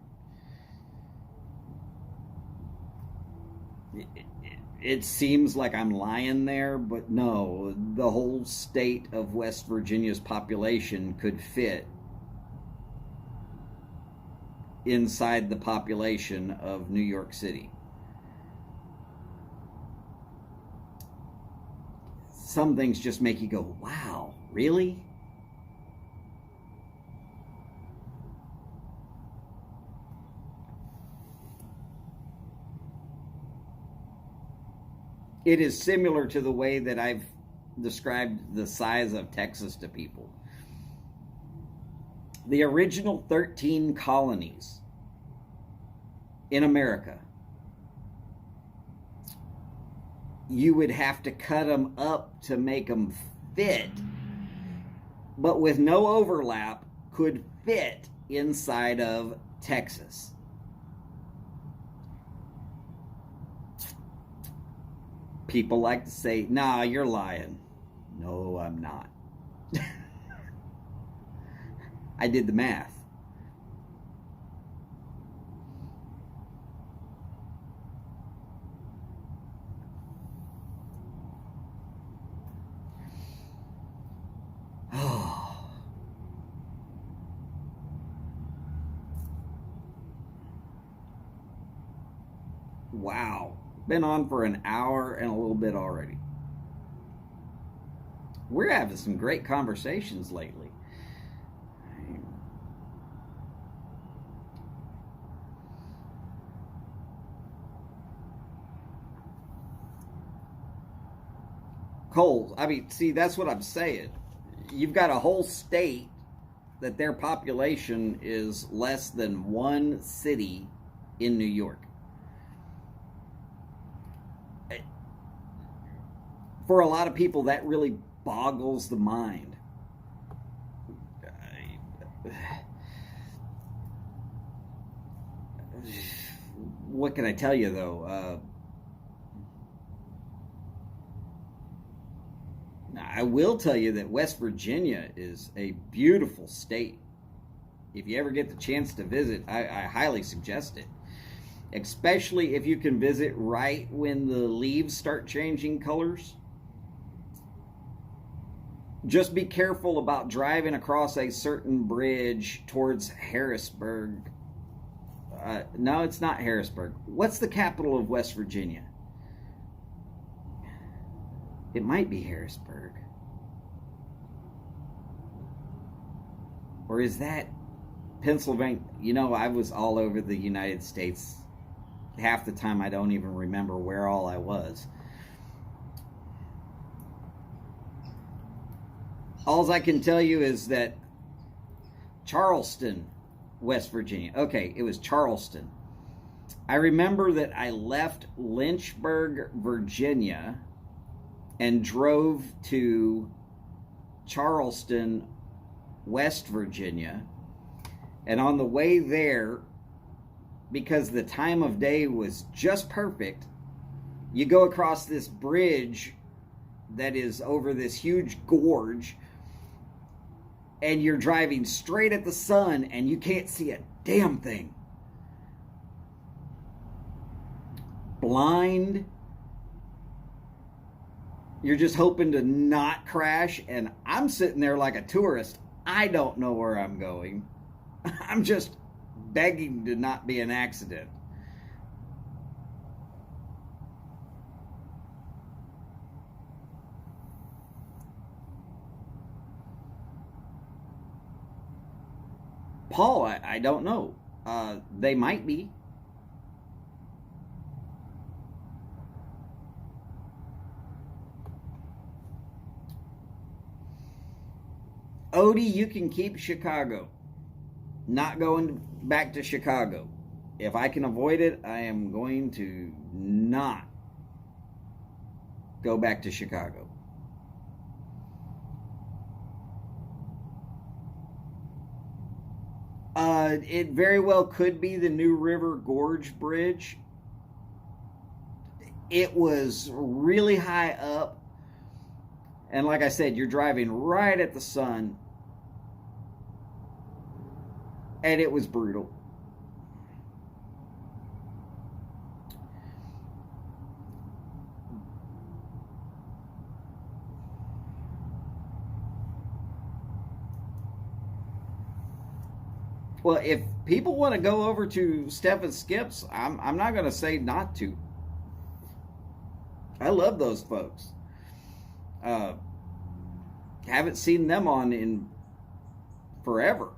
it seems like I'm lying there, but no, the whole state of West Virginia's population could fit inside the population of New York City. Some things just make you go, wow, really? It is similar to the way that I've described the size of Texas to people. The original 13 colonies in America, you would have to cut them up to make them fit, but with no overlap, could fit inside of Texas. People like to say, nah, you're lying. No, I'm not. I did the math. Wow. Been on for an hour and a little bit already. We're having some great conversations lately. Coles, I mean, see, that's what I'm saying. You've got a whole state that their population is less than one city in New York. For a lot of people, that really boggles the mind. What can I tell you, though? I will tell you that West Virginia is a beautiful state. If you ever get the chance to visit, I highly suggest it. Especially if you can visit right when the leaves start changing colors. Just be careful about driving across a certain bridge towards Harrisburg. No, it's not Harrisburg. What's the capital of West Virginia? It might be Harrisburg. Or is that Pennsylvania? You know, I was all over the United States. Half the time I don't even remember where all I was. All I can tell you is that Charleston, West Virginia. Okay, it was Charleston. I remember that I left Lynchburg, Virginia, and drove to Charleston, West Virginia. And on the way there, because the time of day was just perfect, you go across this bridge that is over this huge gorge, and you're driving straight at the sun, and you can't see a damn thing. Blind. You're just hoping to not crash, and I'm sitting there like a tourist. I don't know where I'm going. I'm just begging to not be an accident. Paul, I don't know. They might be. Odie, you can keep Chicago. Not going back to Chicago. If I can avoid it, I am going to not go back to Chicago. It very well could be the New River Gorge Bridge. It was really high up. And like I said, you're driving right at the sun. And it was brutal. Well, if people want to go over to Steph and Skip's, I'm not going to say not to. I love those folks. Haven't seen them on in forever.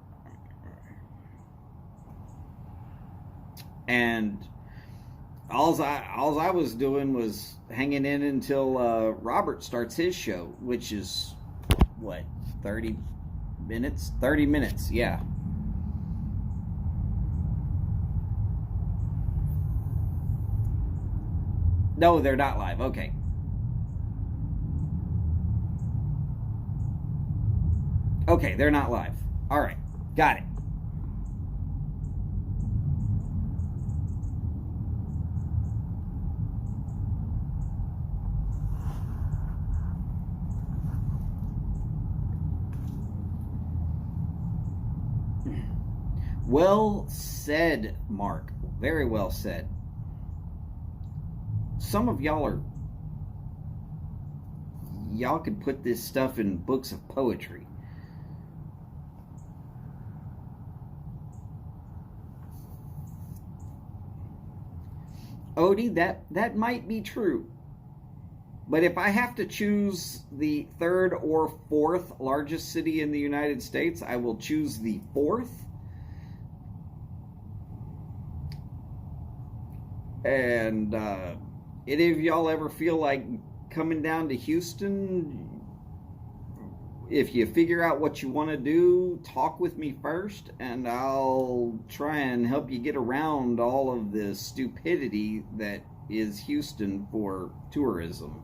And all I was doing was hanging in until Robert starts his show, which is, what, 30 minutes? 30 minutes, yeah. No, they're not live. Okay. Okay, they're not live. All right. Got it. Well said, Mark. Very well said. Some of y'all could put this stuff in books of poetry. Odie, that might be true. But if I have to choose the third or fourth largest city in the United States, I will choose the fourth. And any of y'all ever feel like coming down to Houston? If you figure out what you want to do, talk with me first, and I'll try and help you get around all of the stupidity that is Houston for tourism.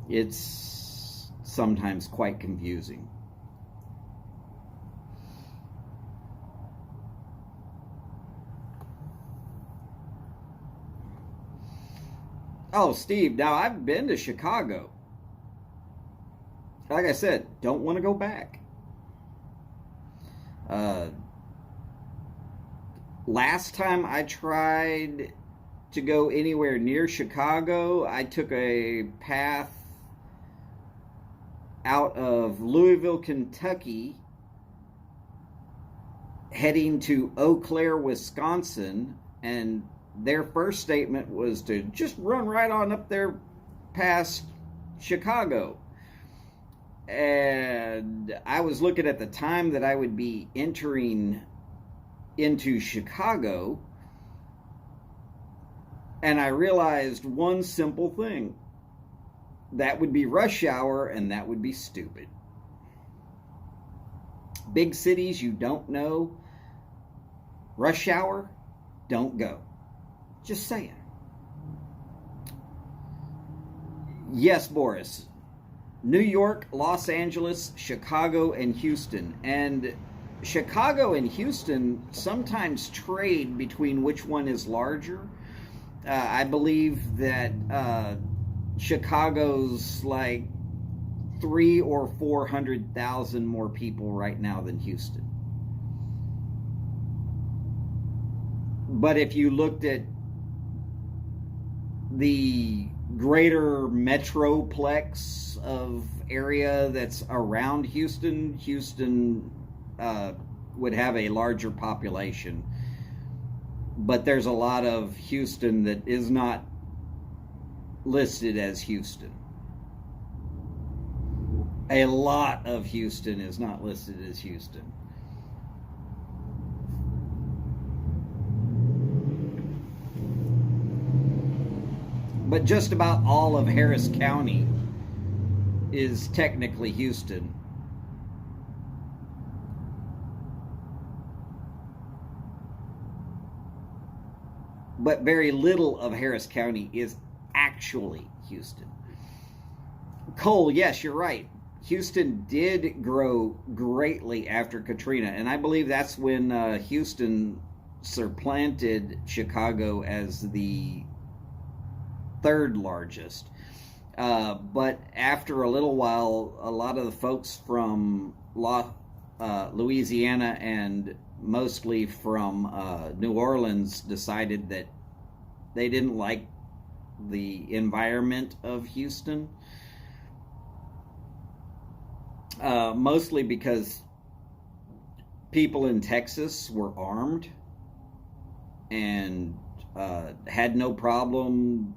It's sometimes quite confusing. Oh, Steve, now I've been to Chicago. Like I said, don't want to go back. Last time I tried to go anywhere near Chicago, I took a path out of Louisville, Kentucky, heading to Eau Claire, Wisconsin, and their first statement was to just run right on up there past Chicago. And I was looking at the time that I would be entering into Chicago, and I realized one simple thing. That would be rush hour, and that would be stupid. Big cities you don't know, rush hour, don't go. Just saying. Yes, Boris. New York, Los Angeles, Chicago, and Houston. And Chicago and Houston sometimes trade between which one is larger. I believe that Chicago's like 300,000 or 400,000 more people right now than Houston. But if you looked at the greater metroplex of area that's around Houston, Houston would have a larger population. But there's a lot of Houston that is not listed as Houston. A lot of Houston is not listed as Houston. But just about all of Harris County is technically Houston. But very little of Harris County is actually Houston. Cole, yes, you're right. Houston did grow greatly after Katrina, and I believe that's when Houston supplanted Chicago as the third largest. But after a little while, a lot of the folks from Louisiana and mostly from New Orleans decided that they didn't like the environment of Houston. Mostly because people in Texas were armed and had no problem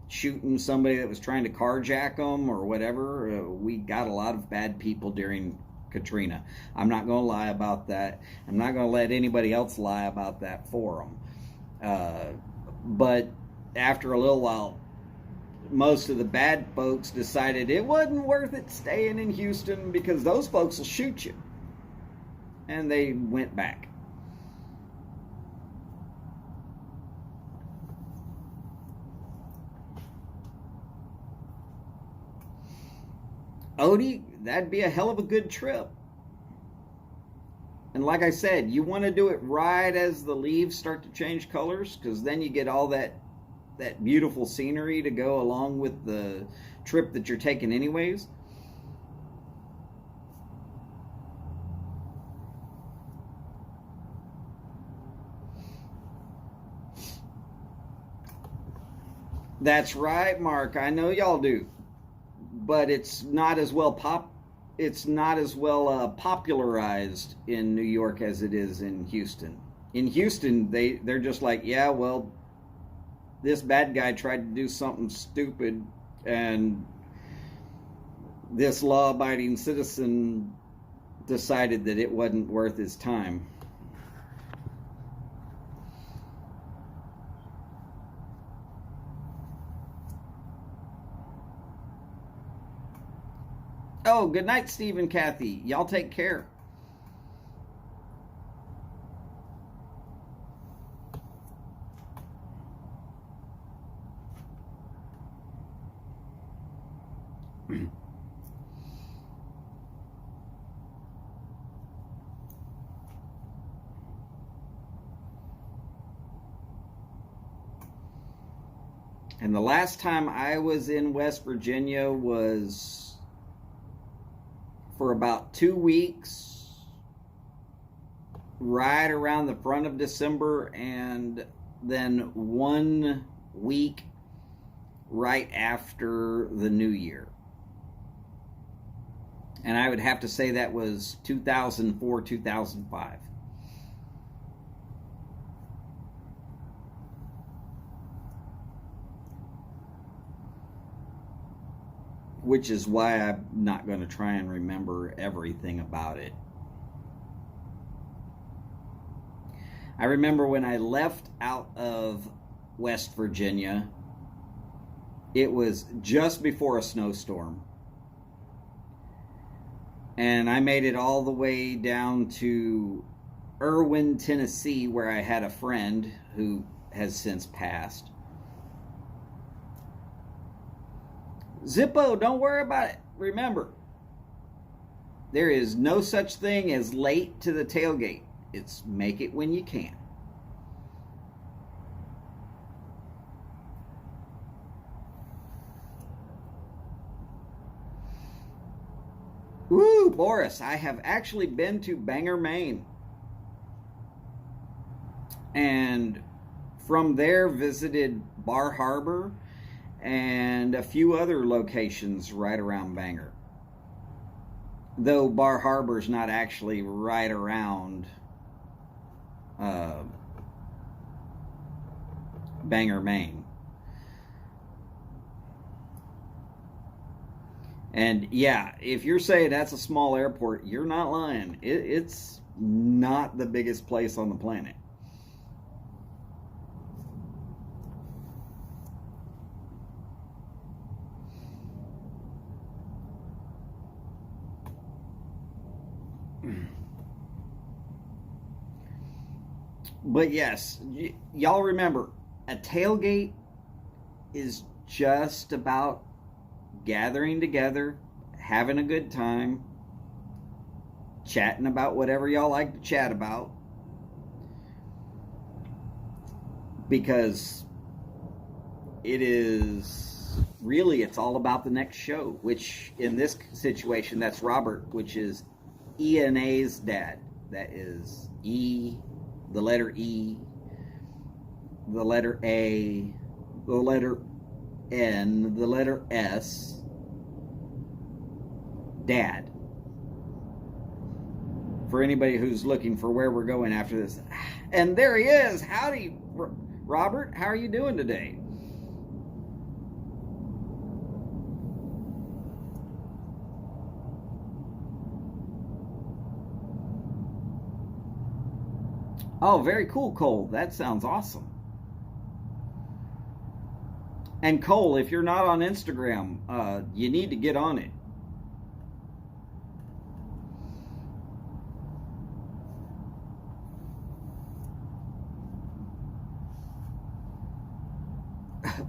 shooting somebody that was trying to carjack them or whatever. We got a lot of bad people during Katrina. I'm not going to lie about that. I'm not going to let anybody else lie about that for them. But after a little while, most of the bad folks decided it wasn't worth it staying in Houston because those folks will shoot you. And they went back. Odie, that'd be a hell of a good trip. And like I said, you want to do it right as the leaves start to change colors, because then you get all that beautiful scenery to go along with the trip that you're taking anyways. That's right, Mark. I know y'all do. But it's not as well popularized in New York as it is in Houston. in Houston, they're just like, yeah, well, this bad guy tried to do something stupid, and this law-abiding citizen decided that it wasn't worth his time. Oh, good night, Steve and Kathy. Y'all take care. And the last time I was in West Virginia was for about 2 weeks, right around the front of December, and then 1 week right after the New Year. And I would have to say that was 2004, 2005. Which is why I'm not going to try and remember everything about it. I remember when I left out of West Virginia, it was just before a snowstorm. And I made it all the way down to Irwin, Tennessee, where I had a friend who has since passed. Zippo, don't worry about it. Remember, there is no such thing as late to the tailgate. It's make it when you can. Woo, Boris, I have actually been to Bangor, Maine. And from there visited Bar Harbor and a few other locations right around Bangor. Though Bar Harbor's not actually right around Bangor, Maine. And yeah, if you're saying that's a small airport, you're not lying. It's not the biggest place on the planet. But yes, y'all remember, a tailgate is just about gathering together, having a good time, chatting about whatever y'all like to chat about. Because it is really, it's all about the next show, which in this situation, that's Robert, which is ENA's dad. That is E, the letter E, the letter A, the letter N, the letter S, Dad. For anybody who's looking for where we're going after this. And there he is. Howdy, Robert. How are you doing today? Oh, very cool, Cole. That sounds awesome. And Cole, if you're not on Instagram, you need to get on it.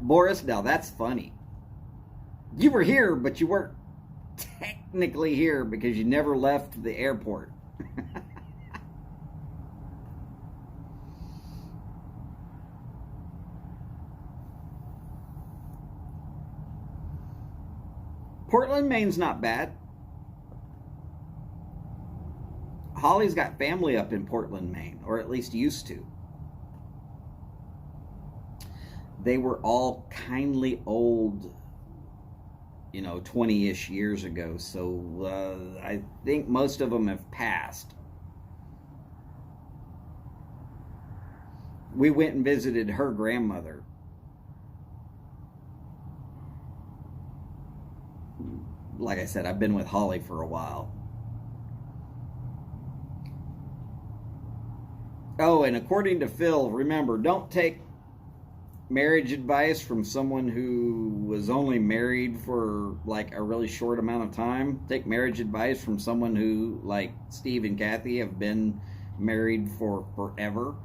Boris, now that's funny. You were here, but you weren't technically here because you never left the airport. Portland, Maine's not bad. Holly's got family up in Portland, Maine, or at least used to. They were all kindly old, 20-ish years ago, so I think most of them have passed. we went and visited her grandmother. Like I said, I've been with Holly for a while. Oh, and according to Phil, remember, don't take marriage advice from someone who was only married for like a really short amount of time. Take marriage advice from someone who, like Steve and Kathy, have been married for forever.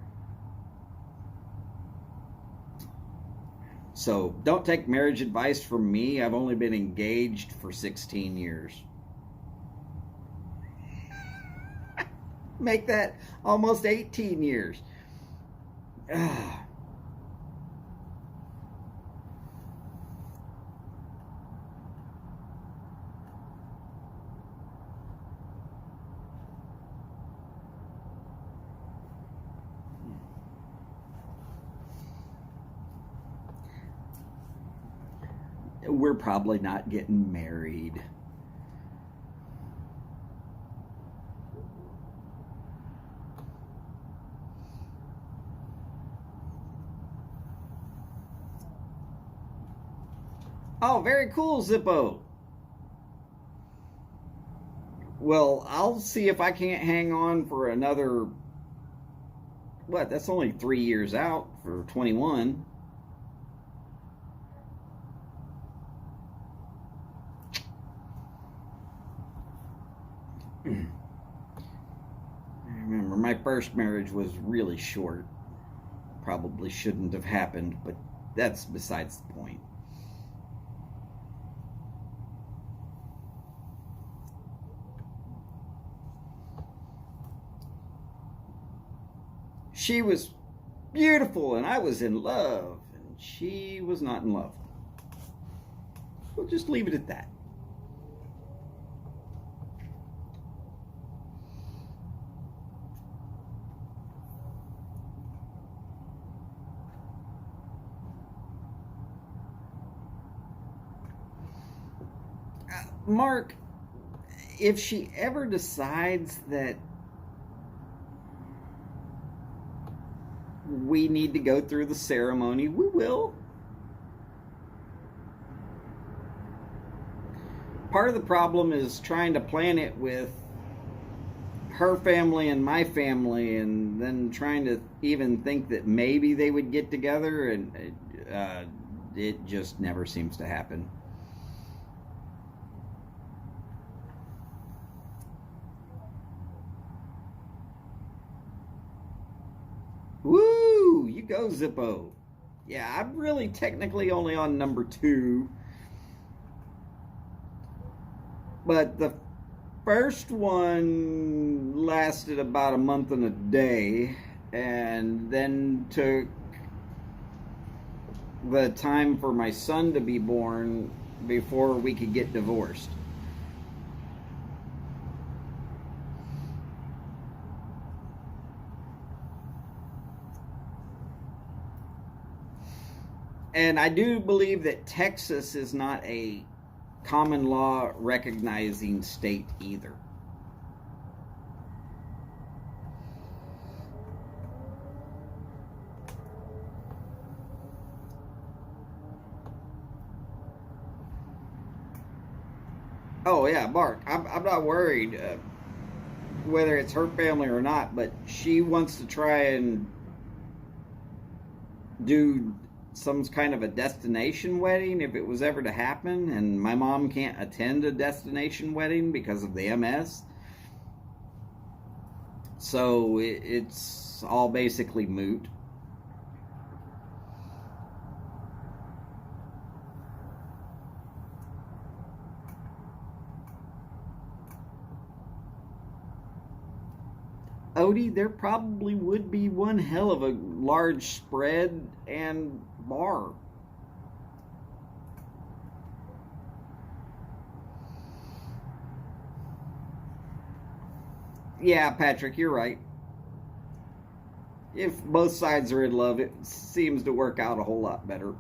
So don't take marriage advice from me. I've only been engaged for 16 years. Make that almost 18 years. We're probably not getting married. Oh, very cool, Zippo. Well, I'll see if I can't hang on for another... What? That's only 3 years out for 21. I remember my first marriage was really short. Probably shouldn't have happened, but that's besides the point. She was beautiful and I was in love, and she was not in love. We'll just leave it at that. Mark, if she ever decides that we need to go through the ceremony, we will. Part of the problem is trying to plan it with her family and my family, and then trying to even think that maybe they would get together, and it just never seems to happen. Woo! You go, Zippo. Yeah, I'm really technically only on number 2. But the first one lasted about a month and a day, and then took the time for my son to be born before we could get divorced. And I do believe that Texas is not a common law recognizing state either. Oh yeah, Mark, I'm not worried whether it's her family or not, but she wants to try and do some kind of a destination wedding if it was ever to happen, and my mom can't attend a destination wedding because of the MS. So it's all basically moot. Odie, there probably would be one hell of a large spread and bar. Yeah, Patrick, you're right. If both sides are in love, it seems to work out a whole lot better.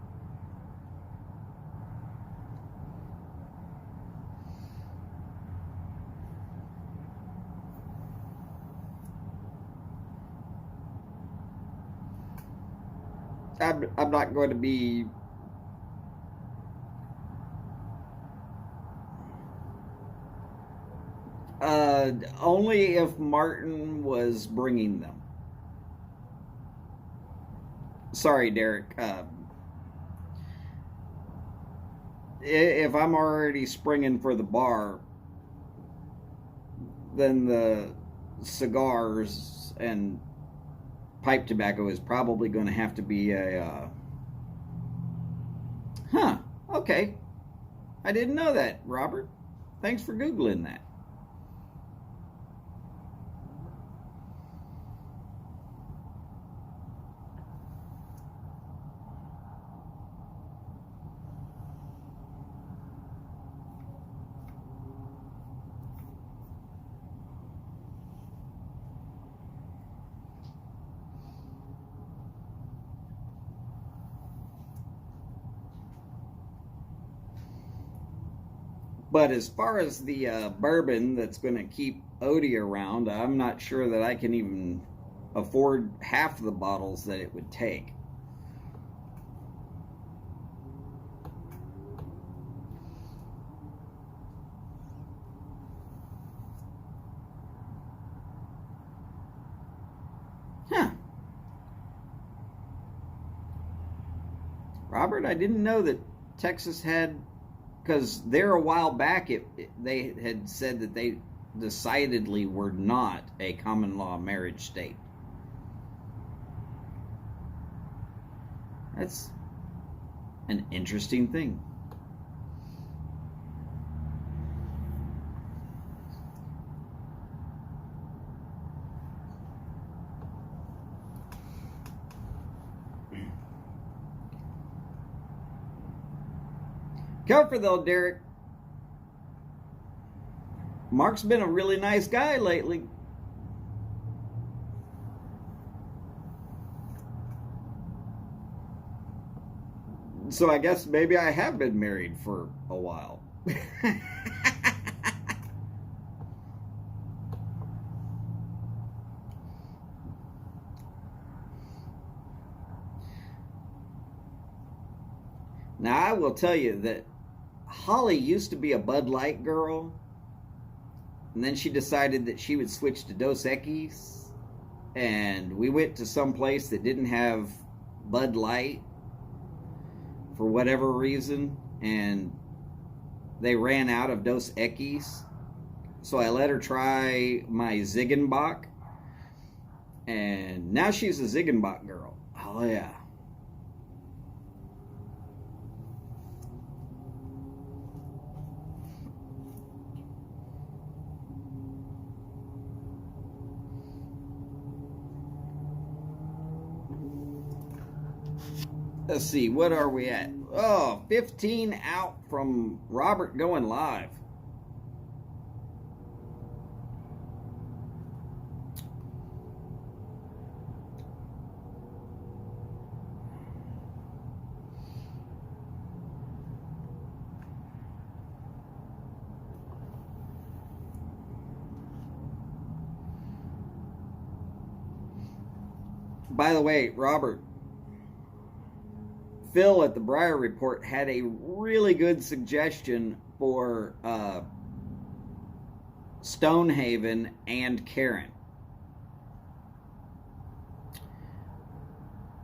I'm not going to be only if Martin was bringing them. Sorry, Derek. If I'm already springing for the bar, then the cigars and pipe tobacco is probably going to have to be a okay, I didn't know that, Robert. Thanks for Googling that. But as far as the bourbon that's going to keep Odie around, I'm not sure that I can even afford half the bottles that it would take. Robert, I didn't know that Texas had, because there a while back they had said that they decidedly were not a common law marriage state. That's an interesting thing. Careful though, Derek. Mark's been a really nice guy lately. So I guess maybe I have been married for a while. Now I will tell you that Holly used to be a Bud Light girl, and then she decided that she would switch to Dos Equis, and we went to some place that didn't have Bud Light for whatever reason, and they ran out of Dos Equis, so I let her try my Ziegenbock, and now she's a Ziegenbock girl. Oh yeah. Let's see, what are we at? Oh, 15 out from Robert going live. By the way, Robert, Phil at the Briar Report had a really good suggestion for Stonehaven and Karen.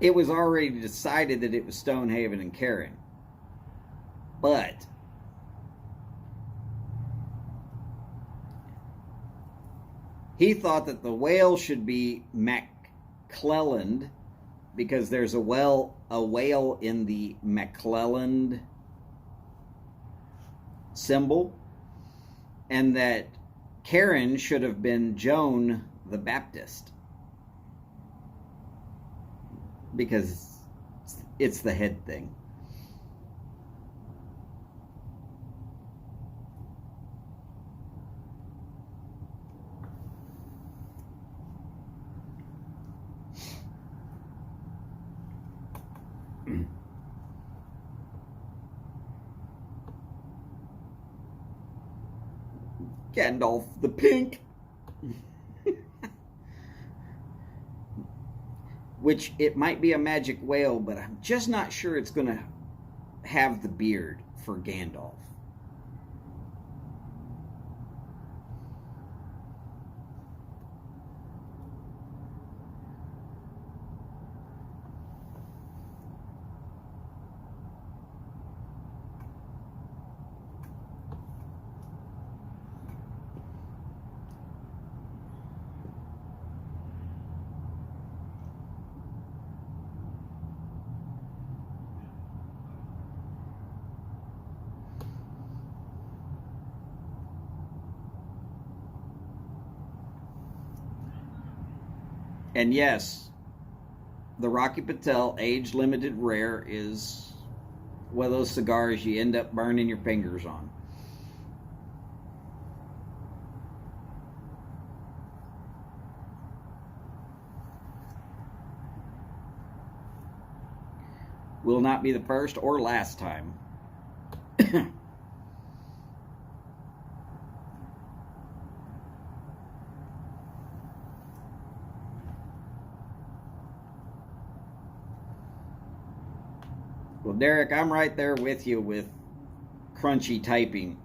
It was already decided that it was Stonehaven and Karen. But he thought that the whale should be McClelland, because there's a whale in the McClelland symbol, and that Karen should have been Joan the Baptist, because it's the head thing. Gandalf the Pink. which it might be a magic whale, but I'm just not sure it's going to have the beard for Gandalf. And yes, the Rocky Patel Age Limited Rare is one of those cigars you end up burning your fingers on. Will not be the first or last time. Well, Derek, I'm right there with you with crunchy typing.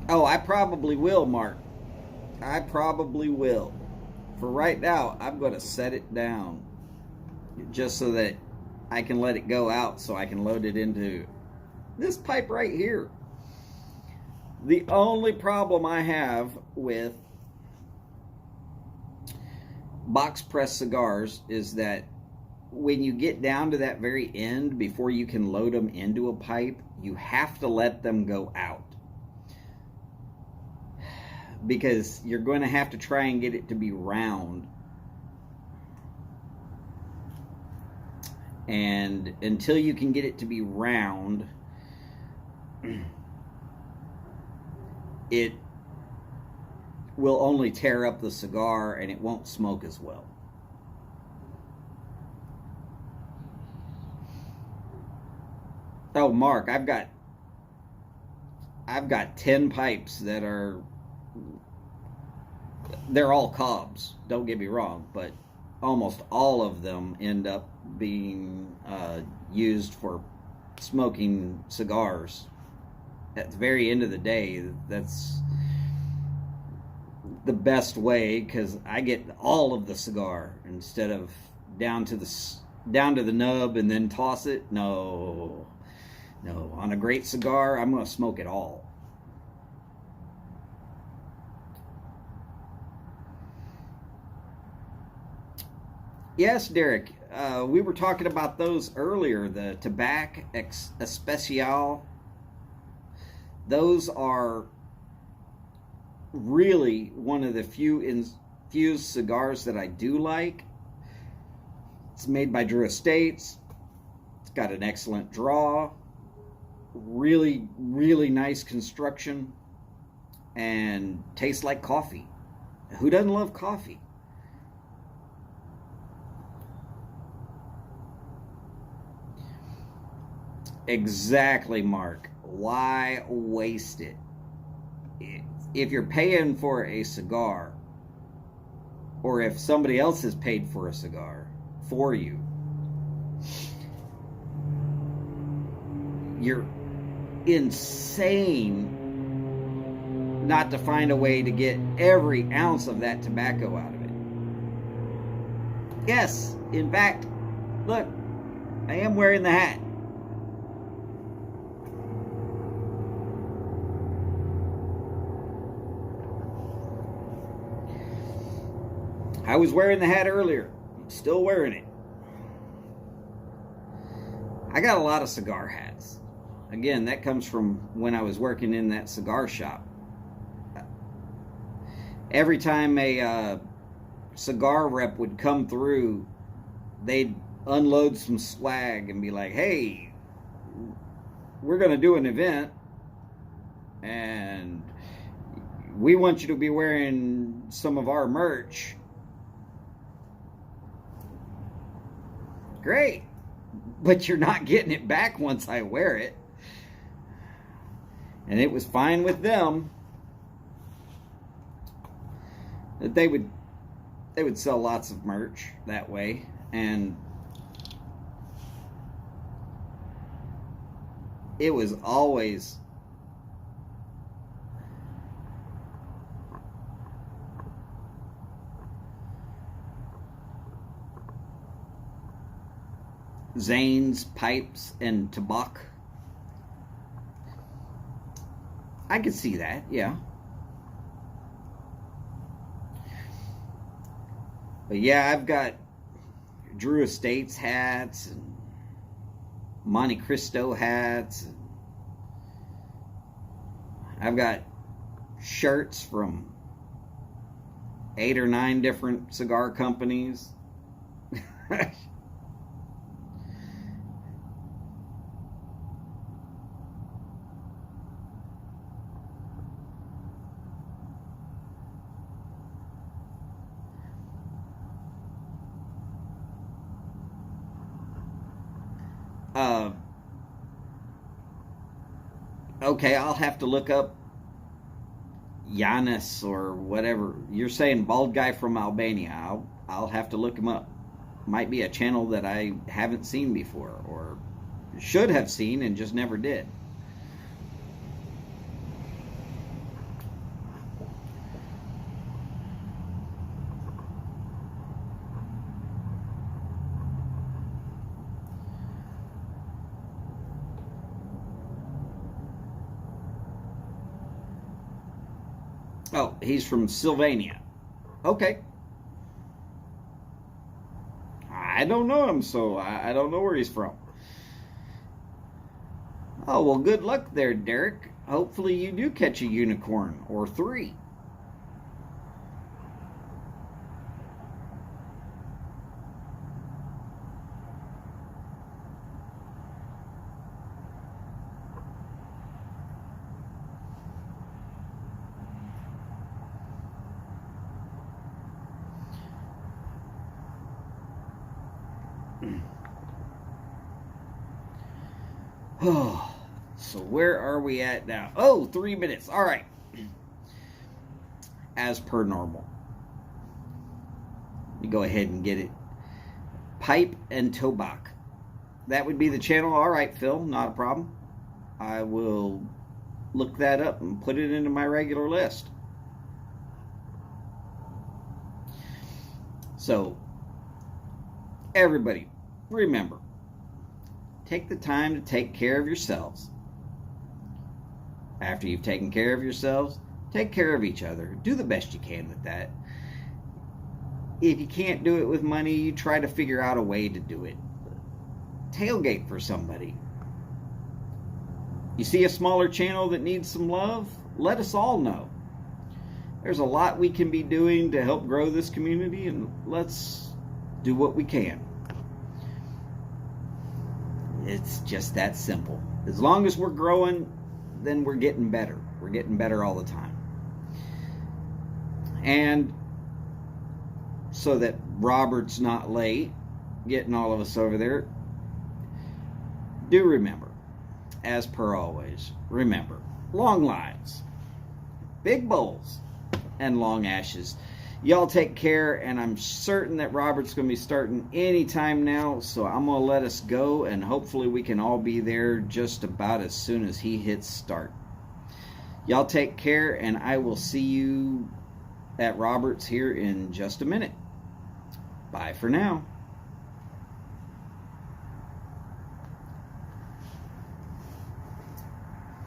Oh, I probably will, Mark. I probably will. For right now, I'm going to set it down just so that I can let it go out so I can load it into this pipe right here. The only problem I have with box press cigars is that when you get down to that very end, before you can load them into a pipe, you have to let them go out. Because you're going to have to try and get it to be round. And until you can get it to be round, it will only tear up the cigar and it won't smoke as well. Oh, Mark, I've got 10 pipes that they're all cobs, don't get me wrong, but almost all of them end up being used for smoking cigars. At the very end of the day, that's the best way, because I get all of the cigar instead of down to the nub and then toss it. No, on a great cigar, I'm going to smoke it all. Yes, Derek, we were talking about those earlier, the Tabac Especial. Those are really one of the few infused cigars that I do like. It's made by Drew Estates. It's got an excellent draw. Really, really nice construction. And tastes like coffee. Who doesn't love coffee? Exactly, Mark. Why waste it? If you're paying for a cigar, or if somebody else has paid for a cigar for you, you're insane not to find a way to get every ounce of that tobacco out of it. Yes, in fact, look, I am wearing the hat. I was wearing the hat earlier. I'm still wearing it. I got a lot of cigar hats. Again, that comes from when I was working in that cigar shop. Every time a cigar rep would come through, they'd unload some swag and be like, hey, we're going to do an event and we want you to be wearing some of our merch. great, but you're not getting it back once I wear it. And it was fine with them that they would sell lots of merch that way. And it was always Zane's pipes and tobacco. I could see that, yeah. But yeah, I've got Drew Estates hats and Monte Cristo hats. I've got shirts from 8 or 9 different cigar companies. Okay, I'll have to look up Giannis or whatever. You're saying bald guy from Albania. I'll have to look him up. Might be a channel that I haven't seen before, or should have seen and just never did. Oh, he's from Sylvania. Okay. I don't know him, so I don't know where he's from. Oh, well, good luck there, Derek. Hopefully you do catch a unicorn or 3. Oh, so where are we at now? Oh, 3 minutes. All right. As per normal. Let me go ahead and get it. Pipe and tobacco. That would be the channel. All right, Phil, not a problem. I will look that up and put it into my regular list. So, everybody, remember, take the time to take care of yourselves. After you've taken care of yourselves, take care of each other. Do the best you can with that. If you can't do it with money, you try to figure out a way to do it. Tailgate for somebody. You see a smaller channel that needs some love? Let us all know. There's a lot we can be doing to help grow this community, and let's do what we can. It's just that simple. As long as we're growing, then we're getting better. We're getting better all the time. And so that Robert's not late, getting all of us over there, do remember, as per always, remember, long lives, big bowls, and long ashes. Y'all take care, and I'm certain that Robert's going to be starting anytime now, so I'm going to let us go, and hopefully we can all be there just about as soon as he hits start. Y'all take care, and I will see you at Robert's here in just a minute. Bye for now.